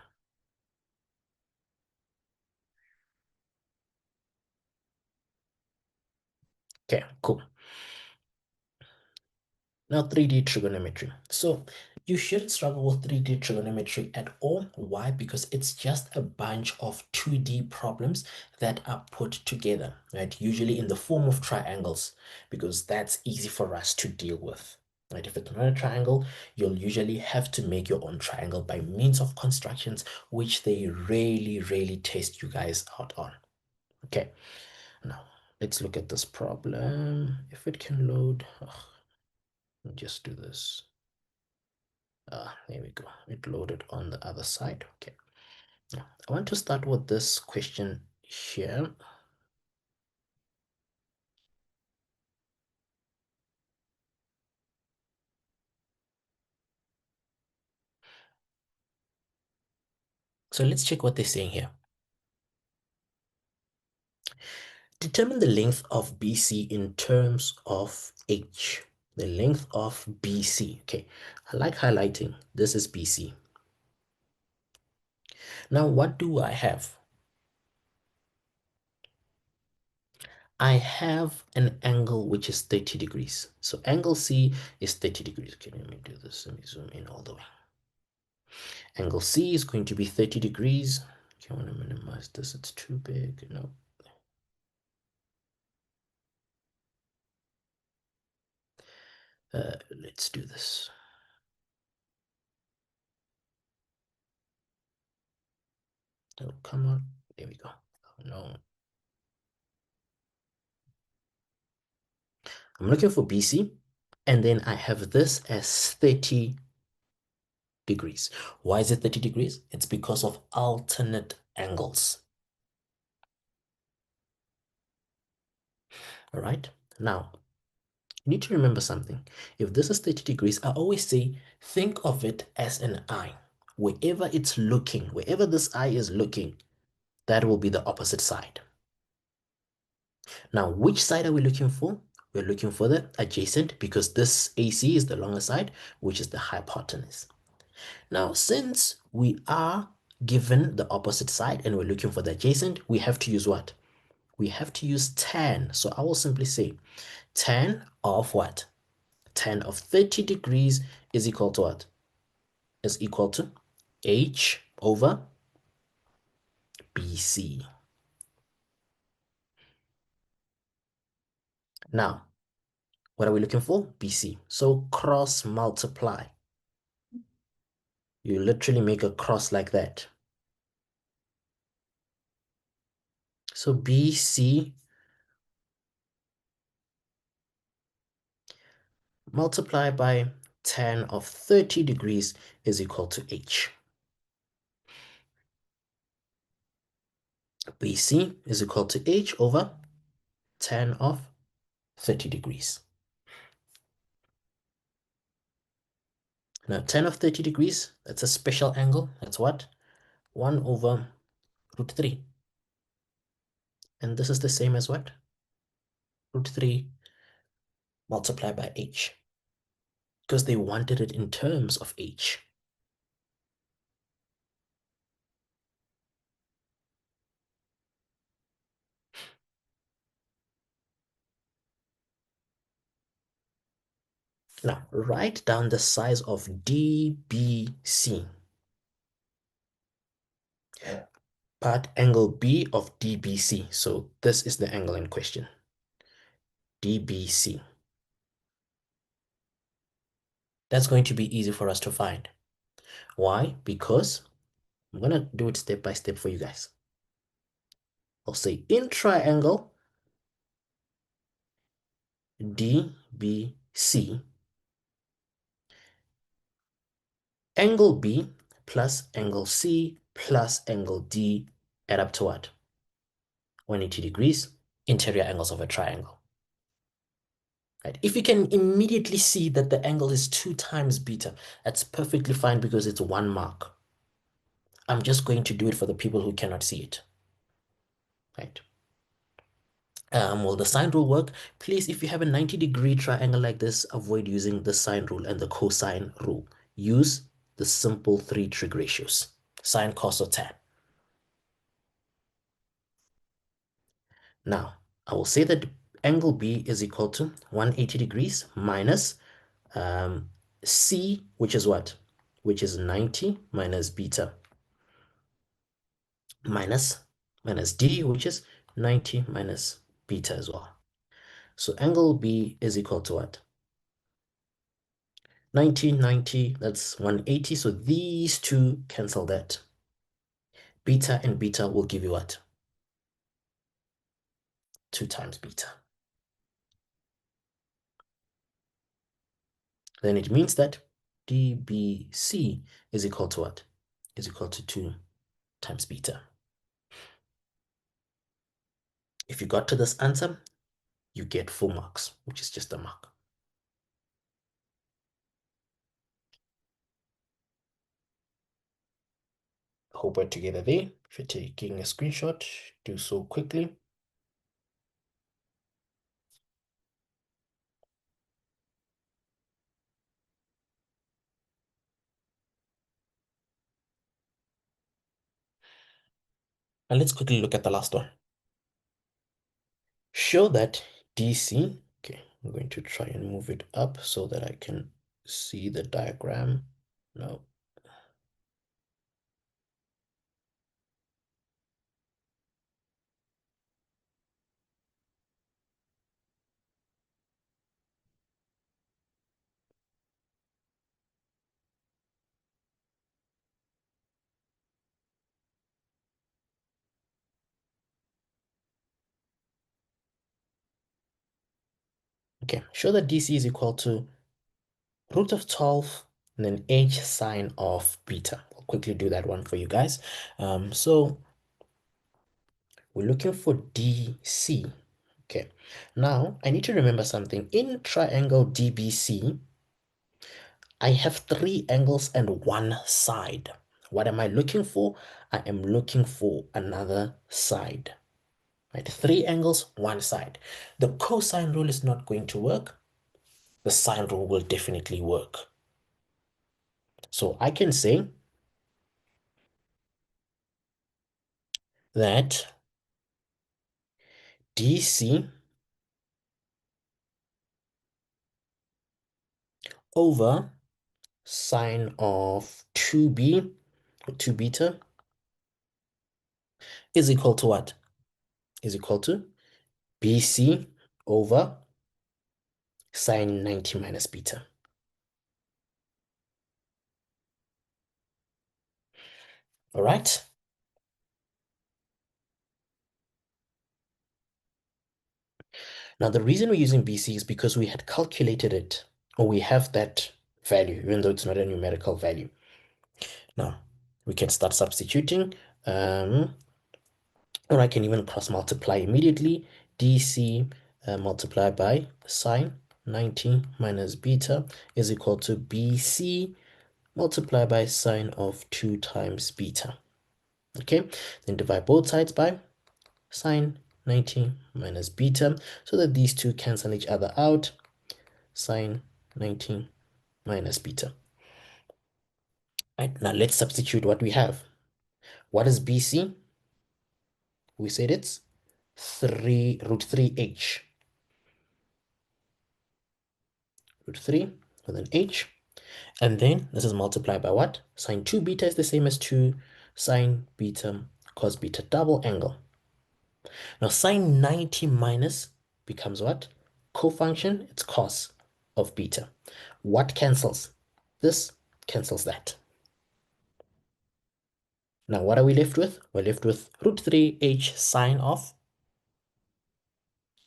[SPEAKER 1] Okay, cool. Now 3D trigonometry. So you shouldn't struggle with 3D trigonometry at all. Why? Because it's just a bunch of 2D problems that are put together, right? Usually in the form of triangles, because that's easy for us to deal with. Right? If it's not a triangle, you'll usually have to make your own triangle by means of constructions, which they really test you guys out on. Okay, now let's look at this problem. If it can load, just do this. There we go. It loaded on the other side. Okay. Now, I want to start with this question here. So let's check what they're saying here. Determine the length of BC in terms of H. The length of BC. Okay. I like highlighting. This is BC. Now, what do I have? I have an angle which is 30 degrees. So angle C is 30 degrees. Okay, let me do this. Let me zoom in all the way. Angle C is going to be 30 degrees. Okay, I want to minimize this. It's too big. No. Let's do this. Oh, come on. There we go. Oh, no. I'm looking for BC, and then I have this as 30 degrees. Why is it 30 degrees? It's because of alternate angles. All right. Now, you need to remember something. If this is 30 degrees, I always say, think of it as an eye. Wherever it's looking, wherever this eye is looking, that will be the opposite side. Now, which side are we looking for? We're looking for the adjacent because this AC is the longer side, which is the hypotenuse. Now, since we are given the opposite side and we're looking for the adjacent, we have to use what? We have to use tan. So I will simply say tan of what? Tan of 30 degrees is equal to what? Is equal to H over BC. Now, what are we looking for? BC. So cross multiply. You literally make a cross like that. So BC multiplied by tan of 30 degrees is equal to H. BC is equal to H over tan of 30 degrees. Now, tan of 30 degrees, that's a special angle. That's what? 1 over root 3. And this is the same as what? Root 3 multiplied by H. Because they wanted it in terms of H. Now, write down the size of DBC. Part angle B of DBC. So this is the angle in question. DBC. That's going to be easy for us to find. Why? Because I'm going to do it step by step for you guys. I'll say in triangle DBC, angle B plus angle C plus angle D add up to what? 180 degrees, interior angles of a triangle. Right? If you can immediately see that the angle is 2 times beta, that's perfectly fine because it's 1 mark. I'm just going to do it for the people who cannot see it. Right? Will the sine rule work? Please, if you have a 90-degree triangle like this, avoid using the sine rule and the cosine rule. Use the simple 3 trig ratios, sine, cos, or tan. Now, I will say that angle B is equal to 180 degrees minus C, which is what? Which is 90 minus beta minus D, which is 90 minus beta as well. So angle B is equal to what? 90, 90, that's 180. So these two cancel that. Beta and beta will give you what? 2 times beta. Then it means that DBC is equal to what? Is equal to 2 times beta. If you got to this answer, you get full marks, which is just a mark. I hope we're together there. If you're taking a screenshot, do so quickly. And let's quickly look at the last one. Show that DC, okay, I'm going to try and move it up so that I can see the diagram. No. Okay, show that DC is equal to root of 12 and then H sine of beta. I'll quickly do that one for you guys. So we're looking for DC. Okay, now I need to remember something. In triangle DBC, I have 3 angles and 1 side. What am I looking for? I am looking for another side. Right? 3 angles, 1 side. The cosine rule is not going to work. The sine rule will definitely work. So I can say that DC over sine of 2b, 2 beta, is equal to what? Is equal to BC over sine 90 minus beta. All right. Now, the reason we're using BC is because we had calculated it, or we have that value, even though it's not a numerical value. Now, we can start substituting, or I can even cross multiply immediately. DC multiplied by sine 90 minus beta is equal to BC multiplied by sine of 2 times beta. Okay, then divide both sides by sine 90 minus beta, so that these two cancel each other out. Sine 90 minus beta. Right, now let's substitute what we have. What is BC? We said it's 3 root 3h. Root 3 with an h. And then this is multiplied by what? Sine 2 beta is the same as 2 sine beta cos beta, double angle. Now sine 90 minus becomes what? Cofunction, it's cos of beta. What cancels? This cancels that. Now what are we left with? We're left with root 3h sine of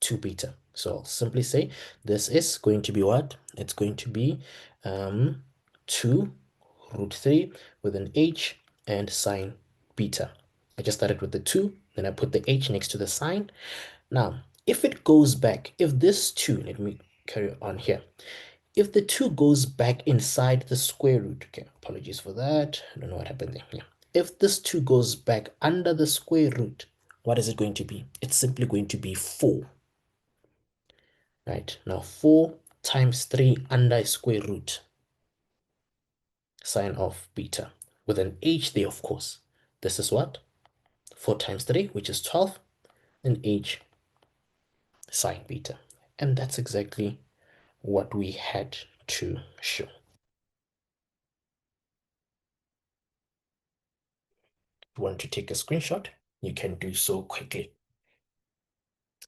[SPEAKER 1] 2 beta. So I'll simply say this is going to be what? It's going to be 2 root 3 with an h and sine beta. I just started with the 2, then I put the h next to the sine. Now, if it goes back, if this 2, let me carry on here. If the 2 goes back inside the square root, okay, apologies for that. I don't know what happened there. Yeah. If this 2 goes back under the square root, what is it going to be? It's simply going to be 4. Right, now 4 times 3 under square root sine of beta with an h there, of course. This is what? 4 times 3, which is 12, and h sine beta. And that's exactly what we had to show. If you want to take a screenshot, you can do so quickly.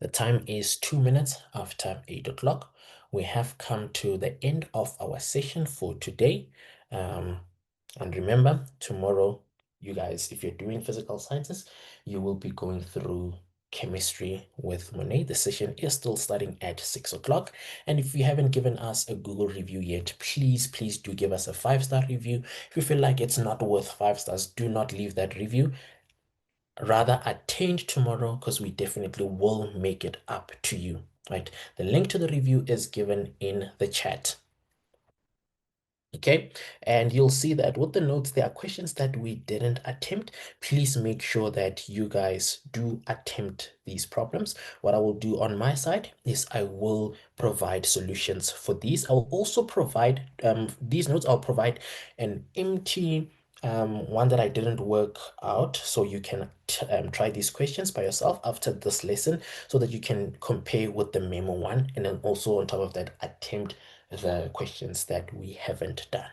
[SPEAKER 1] The time is 2 minutes after 8 o'clock. We have come to the end of our session for today. And remember, tomorrow, you guys, if you're doing physical sciences, you will be going through chemistry with Monet. The session is still starting at 6 o'clock. And if you haven't given us a Google review yet, please do give us a 5-star review. If you feel like it's not worth 5 stars, do not leave that review. Rather attend tomorrow, because we definitely will make it up to you. Right, the link to the review is given in the chat. Okay, and you'll see that with the notes, there are questions that we didn't attempt. Please make sure that you guys do attempt these problems. What I will do on my side is I will provide solutions for these. I will also provide these notes. I'll provide an empty one that I didn't work out, so you can try these questions by yourself after this lesson, so that you can compare with the memo one, and then also on top of that attempt the questions that we haven't done.